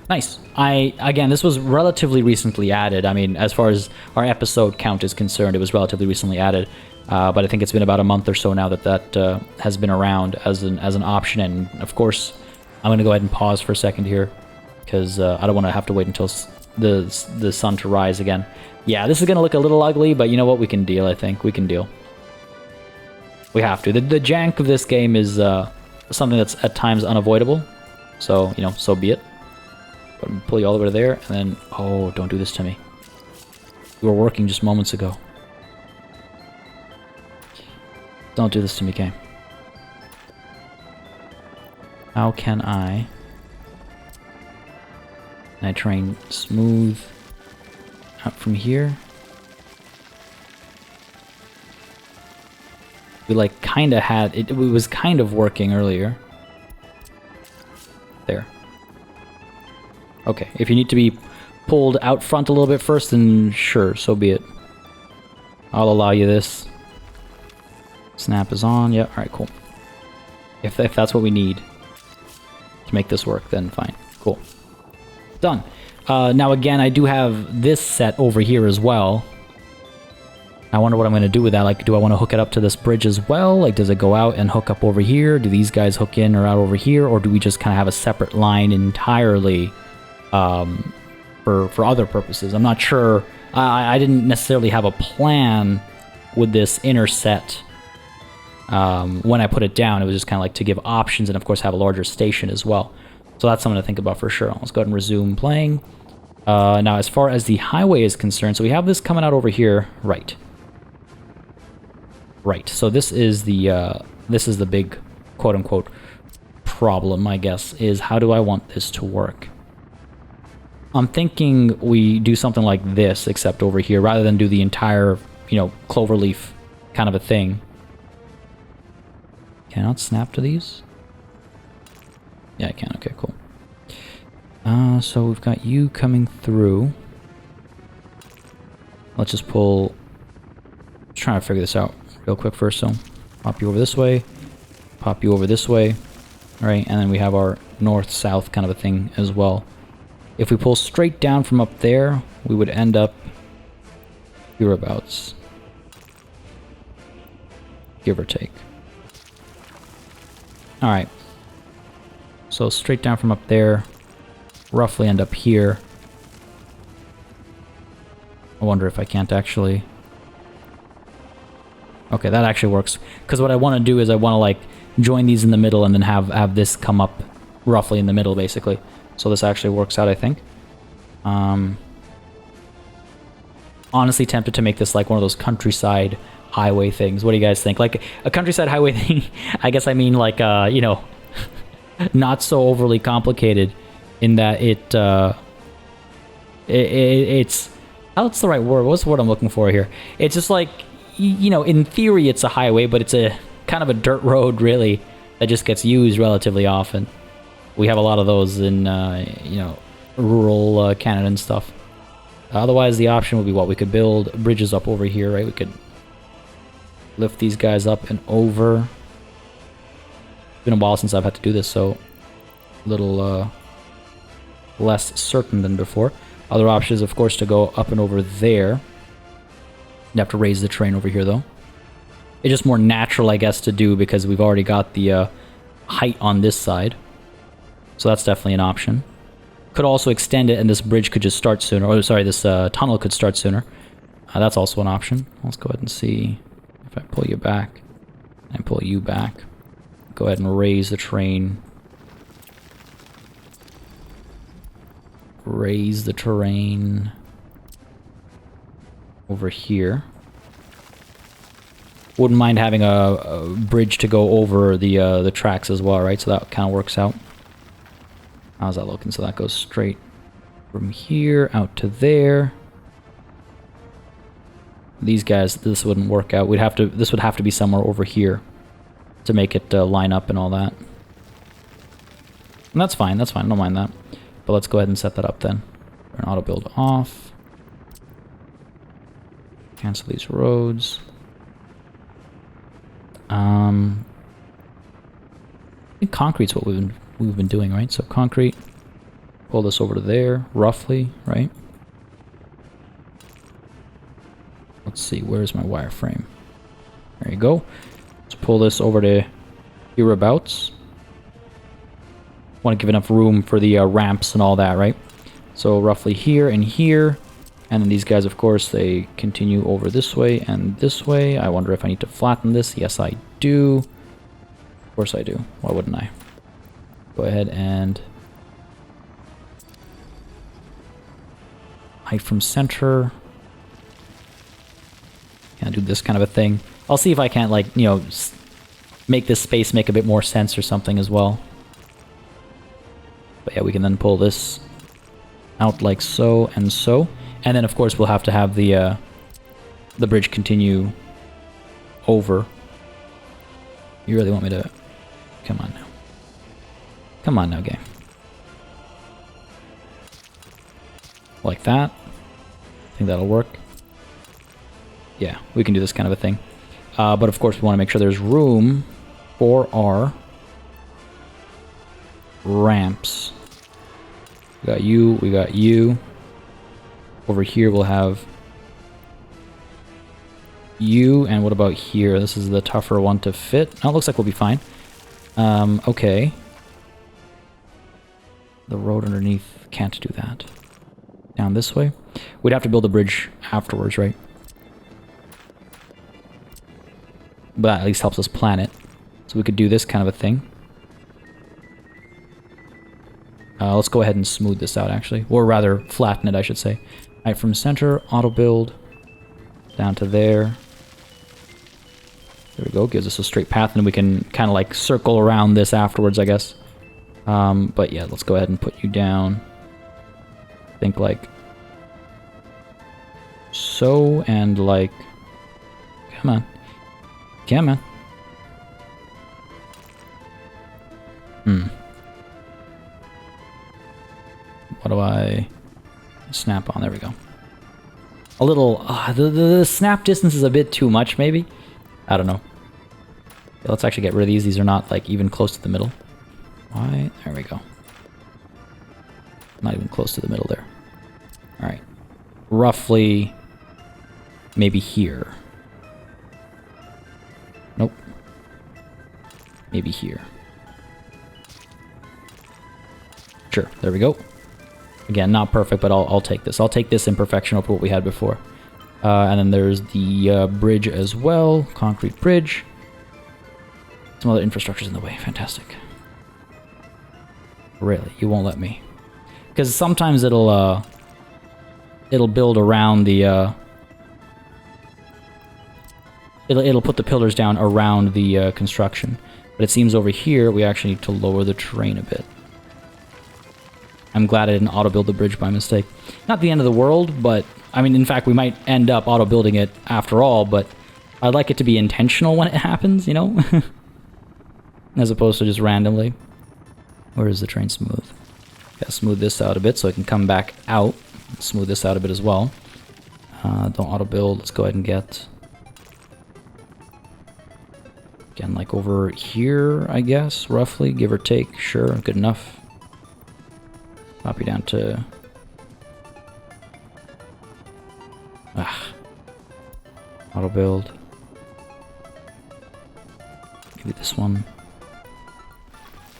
Nice. Again, this was relatively recently added. I mean, as far as our episode count is concerned, it was relatively recently added. But I think it's been about a month or so now that has been around as an option. And of course, I'm going to go ahead and pause for a second here because I don't want to have to wait until the sun to rise again. Yeah, this is going to look a little ugly, but you know what? We can deal, I think. We can deal. We have to. The jank of this game is something that's at times unavoidable. So, you know, so be it. But pull you all over there, and then... Oh, don't do this to me. You were working just moments ago. Don't do this to me, game. How can I train smooth out from here? We like kind of had it. It was kind of working earlier. There. Okay, if you need to be pulled out front a little bit first, then sure, so be it. I'll allow you this. Snap is on. Yeah, alright, cool. If that's what we need to make this work, then fine. Cool. Done. Now again, I do have this set over here as well. I wonder what I'm going to do with that. Like, do I want to hook it up to this bridge as well? Like, does it go out and hook up over here? Do these guys hook in or out over here? Or do we just kind of have a separate line entirely for other purposes? I'm not sure. I didn't necessarily have a plan with this inner set when I put it down. It was just kind of like to give options and, of course, have a larger station as well. So that's something to think about for sure. Let's go ahead and resume playing. Now, as far as the highway is concerned, so we have this coming out over here. Right. Right. So this is the big quote-unquote problem, I guess, is how do I want this to work? I'm thinking we do something like this, except over here, rather than do the entire, you know, cloverleaf kind of a thing. Cannot snap to these? Yeah, I can. Okay, cool. So we've got you coming through. Let's just pull... Trying to figure this out real quick first. So pop you over this way, pop you over this way, right? And then we have our north-south kind of a thing as well. If we pull straight down from up there, we would end up hereabouts, give or take. All right. So straight down from up there, roughly end up here. I wonder if I can't actually... Okay, that actually works. Because what I want to do is I want to, like, join these in the middle and then have this come up roughly in the middle, basically. So this actually works out, I think. Honestly tempted to make this like one of those countryside highway things. What do you guys think? Like, a countryside highway thing, I guess I mean, like, you know, not so overly complicated in that it's... What's the right word? What's the word I'm looking for here? It's just like... You know, in theory, it's a highway, but it's a kind of a dirt road, really, that just gets used relatively often. We have a lot of those in, you know, rural Canada and stuff. Otherwise, the option would be what? We could build bridges up over here, right? We could lift these guys up and over. It's been a while since I've had to do this, so a little less certain than before. Other option is, of course, to go up and over there. You have to raise the terrain over here, though. It's just more natural, I guess, to do because we've already got the height on this side. So that's definitely an option. Could also extend it and this bridge could just start sooner. Or, sorry, this tunnel could start sooner. That's also an option. Let's go ahead and see if I pull you back and pull you back. Go ahead and raise the terrain. Raise the terrain over here. Wouldn't mind having a bridge to go over the tracks as well, right? So that kind of works out. How's that looking? So that goes straight from here out to there. These guys, this wouldn't work out. This would have to be somewhere over here to make it line up and all that. And that's fine. That's fine. I don't mind that. But let's go ahead and set that up then. Turn auto build off. Cancel these roads. I think concrete's what we've been doing, right? So concrete, pull this over to there, roughly, right? Let's see, where's my wireframe? There you go. Let's pull this over to hereabouts. Want to give enough room for the ramps and all that, right? So roughly here and here. And then these guys, of course, they continue over this way and this way. I wonder if I need to flatten this. Yes, I do. Of course I do. Why wouldn't I? Go ahead and... height from center. Can I do this kind of a thing? I'll see if I can't, like, you know, make this space make a bit more sense or something as well. But yeah, we can then pull this out like so and so. And then, of course, we'll have to have the bridge continue over. You really want me to... Come on now. Come on now, game. Like that. I think that'll work. Yeah, we can do this kind of a thing. But, of course, we want to make sure there's room for our ramps. We got you, we got you. Over here we'll have you, and what about here? This is the tougher one to fit. Oh, it looks like we'll be fine. Okay. The road underneath can't do that. Down this way. We'd have to build a bridge afterwards, right? But that at least helps us plan it. So we could do this kind of a thing. Let's go ahead and smooth this out, actually. Or rather, flatten it, I should say. Alright, from center, auto build. Down to there. There we go. Gives us a straight path, and we can kind of like circle around this afterwards, I guess. But yeah, let's go ahead and put you down. Think like so, and like, come on. Come on. What do I snap on? There we go. A little, the snap distance is a bit too much, maybe? I don't know. Yeah, let's actually get rid of these. These are not like even close to the middle. Why? There we go. Not even close to the middle there. Alright. Roughly, maybe here. Nope. Maybe here. Sure, there we go. Again, not perfect, but I'll take this. I'll take this imperfection over what we had before. And then there's the bridge as well. Concrete bridge. Some other infrastructure's in the way. Fantastic. Really? You won't let me? Because sometimes it'll build around the... It'll put the pillars down around the construction. But it seems over here we actually need to lower the terrain a bit. I'm glad I didn't auto-build the bridge by mistake. Not the end of the world, but... I mean, in fact, we might end up auto-building it after all, but I'd like it to be intentional when it happens, you know? As opposed to just randomly. Where is the train smooth? Gotta smooth this out a bit so it can come back out. Smooth this out a bit as well. Don't auto-build. Let's go ahead and get... Again, like over here, I guess, roughly, give or take. Sure, good enough. Copy down to... Auto build. Give me this one.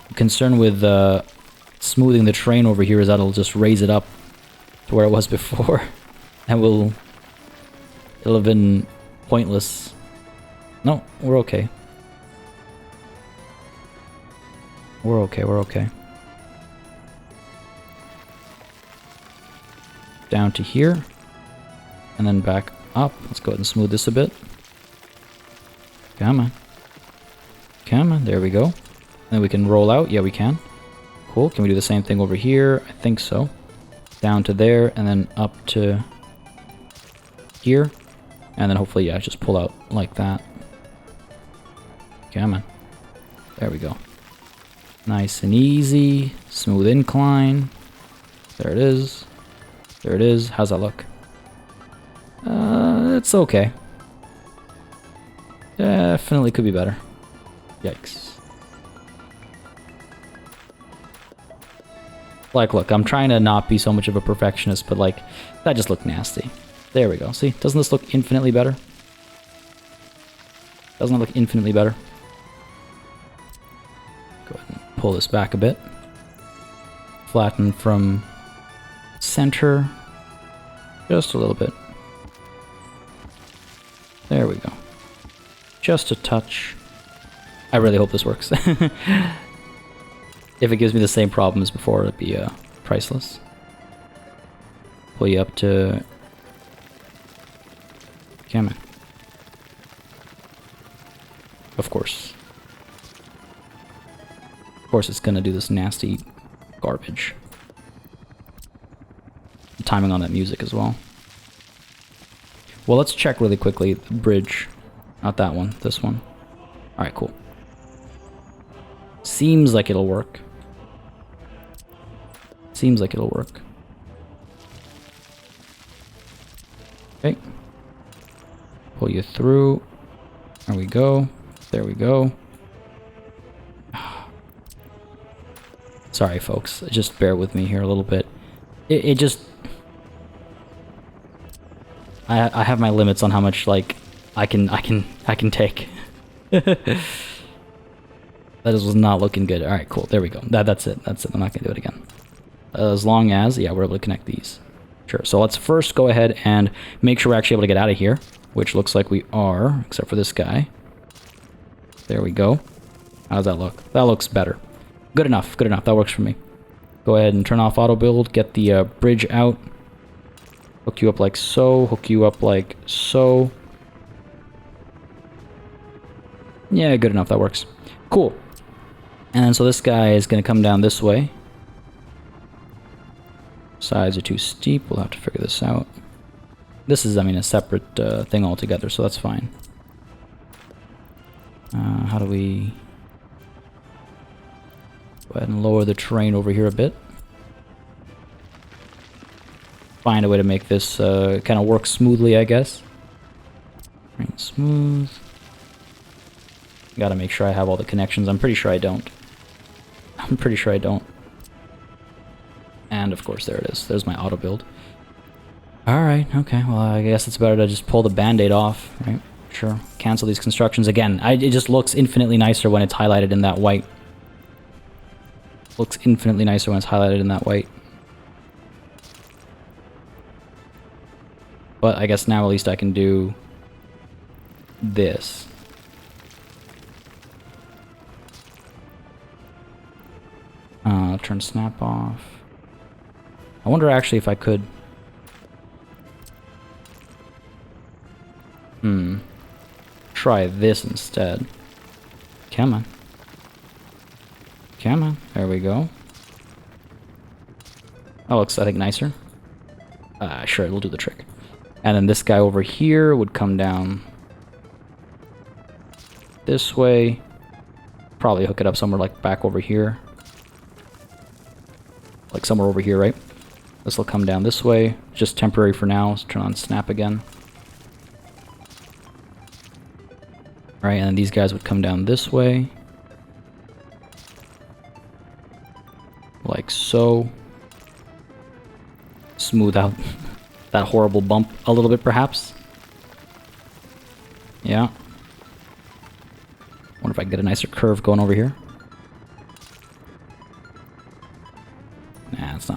The concern with smoothing the terrain over here is that it'll just raise it up to where it was before. And it'll have been pointless. No, we're okay. We're okay, we're okay. Down to here. And then back up. Let's go ahead and smooth this a bit. Come on. Come on, there we go. And then we can roll out. Yeah, we can. Cool. Can we do the same thing over here? I think so. Down to there, and then up to here. And then hopefully, yeah, just pull out like that. Come on. There we go. Nice and easy. Smooth incline. There it is. There it is. How's that look? It's okay. Definitely could be better. Yikes. Like, look, I'm trying to not be so much of a perfectionist, but like, that just looked nasty. There we go. See, doesn't this look infinitely better? Doesn't it look infinitely better? Go ahead and pull this back a bit. Flatten from center. Just a little bit. There we go. Just a touch. I really hope this works. If it gives me the same problem as before, it'd be priceless. Pull you up to... Come on. Of course. Of course it's gonna do this nasty garbage. The timing on that music as well. Well, let's check really quickly the bridge. Not that one, this one. Alright, cool. Seems like it'll work. Seems like it'll work. Okay. Pull you through. There we go. There we go. Sorry, folks. Just bear with me here a little bit. It just... I have my limits on how much, like, I can take. That was not looking good. Alright, cool. There we go. That's it. That's it. I'm not gonna do it again. As long as, yeah, we're able to connect these. Sure. So let's first go ahead and make sure we're actually able to get out of here, which looks like we are, except for this guy. There we go. How does that look? That looks better. Good enough. Good enough. That works for me. Go ahead and turn off auto build. Get the bridge out. Hook you up like so. Hook you up like so. Yeah, good enough. That works. Cool. And then so this guy is going to come down this way. Sides are too steep. We'll have to figure this out. This is, I mean, a separate thing altogether, so that's fine. How do we... Go ahead and lower the terrain over here a bit. Find a way to make this kind of work smoothly, I guess. Terrain smooth. Gotta make sure I have all the connections. I'm pretty sure I don't. I'm pretty sure I don't. And of course, there it is. There's my auto build. Alright, okay. Well, I guess it's better to just pull the band-aid off, right? Sure. Cancel these constructions. Again, it just looks infinitely nicer when it's highlighted in that white. Looks infinitely nicer when it's highlighted in that white. But I guess now at least I can do this. Turn snap off. I wonder actually if I could... Try this instead. Come on. Come on. There we go. That looks, I think, nicer. Sure, it'll do the trick. And then this guy over here would come down this way. Probably hook it up somewhere like back over here. Like somewhere over here, right? This will come down this way. Just temporary for now. Let's turn on snap again. Alright, and then these guys would come down this way. Like so. Smooth out that horrible bump a little bit, perhaps. Yeah. Wonder if I can get a nicer curve going over here. Nah, that's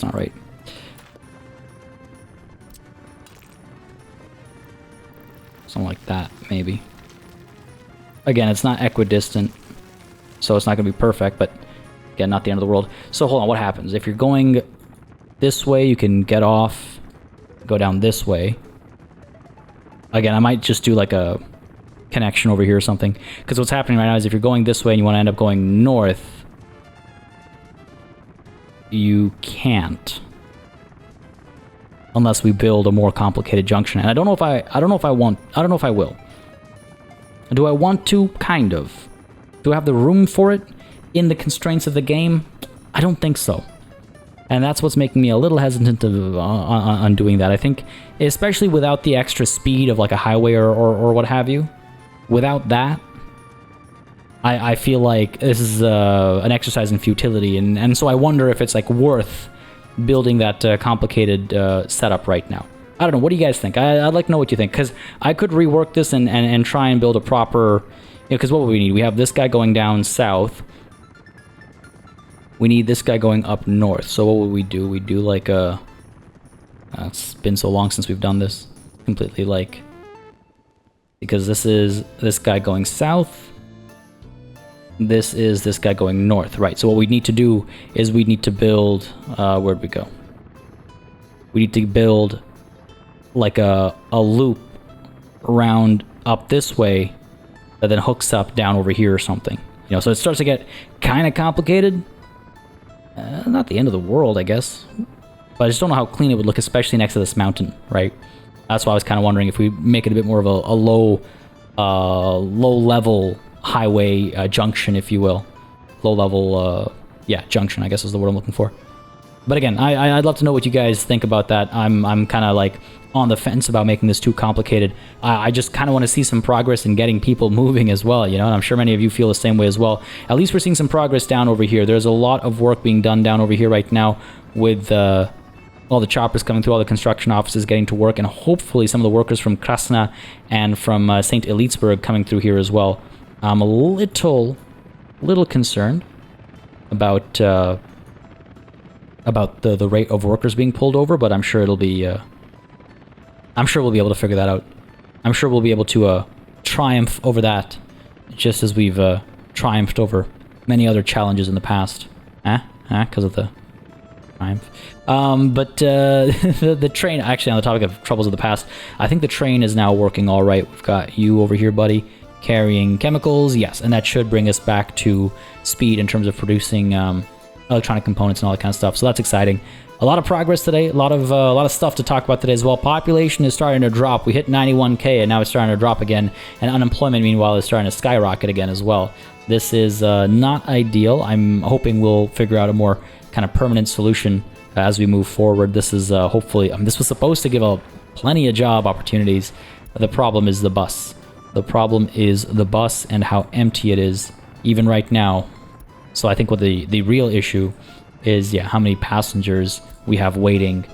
not right. Something like that, maybe. Again, it's not equidistant, so it's not going to be perfect, but again, not the end of the world. So hold on, what happens? If you're going this way, you can get off, go down this way. Again, I might just do like a connection over here or something, because what's happening right now is if you're going this way and you want to end up going north, you can't, unless we build a more complicated junction. And I don't know if I will. Do I want to? Kind of. Do I have the room for it in the constraints of the game? I don't think so. And that's what's making me a little hesitant on doing that. I think, especially without the extra speed of like a highway or what have you, without that, I feel like this is an exercise in futility, and so I wonder if it's like worth building that complicated setup right now. I don't know. What do you guys think? I'd like to know what you think, because I could rework this and try and build a proper... Because what would we need? We have this guy going down south. We need this guy going up north. So what would we do? We do like a... it's been so long since we've done this. Completely like... Because this is this guy going south. This is this guy going north, right? So what we need to do is we need to build... where'd we go? We need to build like a loop around up this way that then hooks up down over here or something. You know, so it starts to get kind of complicated. Not the end of the world, I guess. But I just don't know how clean it would look, especially next to this mountain, right? That's why I was kind of wondering if we make it a bit more of a low-level highway junction, if you will. Low-level, yeah, junction, I guess is the word I'm looking for. But again, I'd love to know what you guys think about that. I'm kind of like on the fence about making this too complicated. I just kind of want to see some progress in getting people moving as well, you know, and I'm sure many of you feel the same way as well. At least we're seeing some progress down over here. There's a lot of work being done down over here right now with all the choppers coming through, all the construction offices getting to work, and hopefully some of the workers from Krasna and from St. Elitsburg coming through here as well. I'm a little concerned about the rate of workers being pulled over, but I'm sure it'll be I'm sure we'll be able to figure that out. I'm sure we'll be able to triumph over that, just as we've triumphed over many other challenges in the past. Because of the triumph. But the train, actually on the topic of troubles of the past, I think the train is now working all right. We've got you over here, buddy, carrying chemicals. Yes, and that should bring us back to speed in terms of producing electronic components and all that kind of stuff. So that's exciting. A lot of progress today. A lot of stuff to talk about today as well. Population is starting to drop. We hit 91K and now it's starting to drop again. And unemployment, meanwhile, is starting to skyrocket again as well. This is not ideal. I'm hoping we'll figure out a more kind of permanent solution as we move forward. This is hopefully, this was supposed to give plenty of job opportunities. The problem is the bus. The problem is the bus and how empty it is even right now. So I think what the real issue is, yeah, how many passengers we have waiting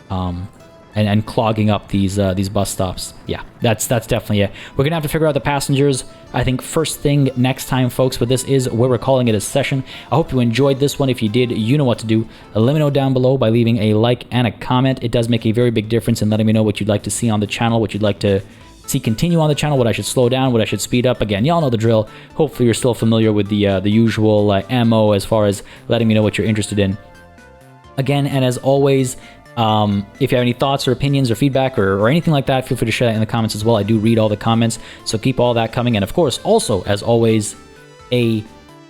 and clogging up these bus stops. Yeah, that's definitely it. We're gonna have to figure out the passengers, I think, first thing next time, folks, but this is where we're calling it a session. I hope you enjoyed this one. If you did, you know what to do. Let me know down below by leaving a like and a comment. It does make a very big difference in letting me know what you'd like to see on the channel, what you'd like to see continue on the channel, what I should slow down, what I should speed up. Again, y'all know the drill. Hopefully you're still familiar with the usual MO as far as letting me know what you're interested in. Again, and as always, if you have any thoughts or opinions or feedback or anything like that, feel free to share that in the comments as well. I do read all the comments, so keep all that coming. And of course, also, as always, a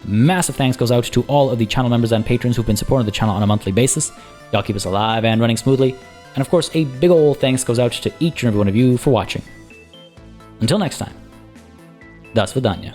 massive thanks goes out to all of the channel members and patrons who've been supporting the channel on a monthly basis. Y'all keep us alive and running smoothly. And of course, a big ol' thanks goes out to each and every one of you for watching. Until next time, das vidanya.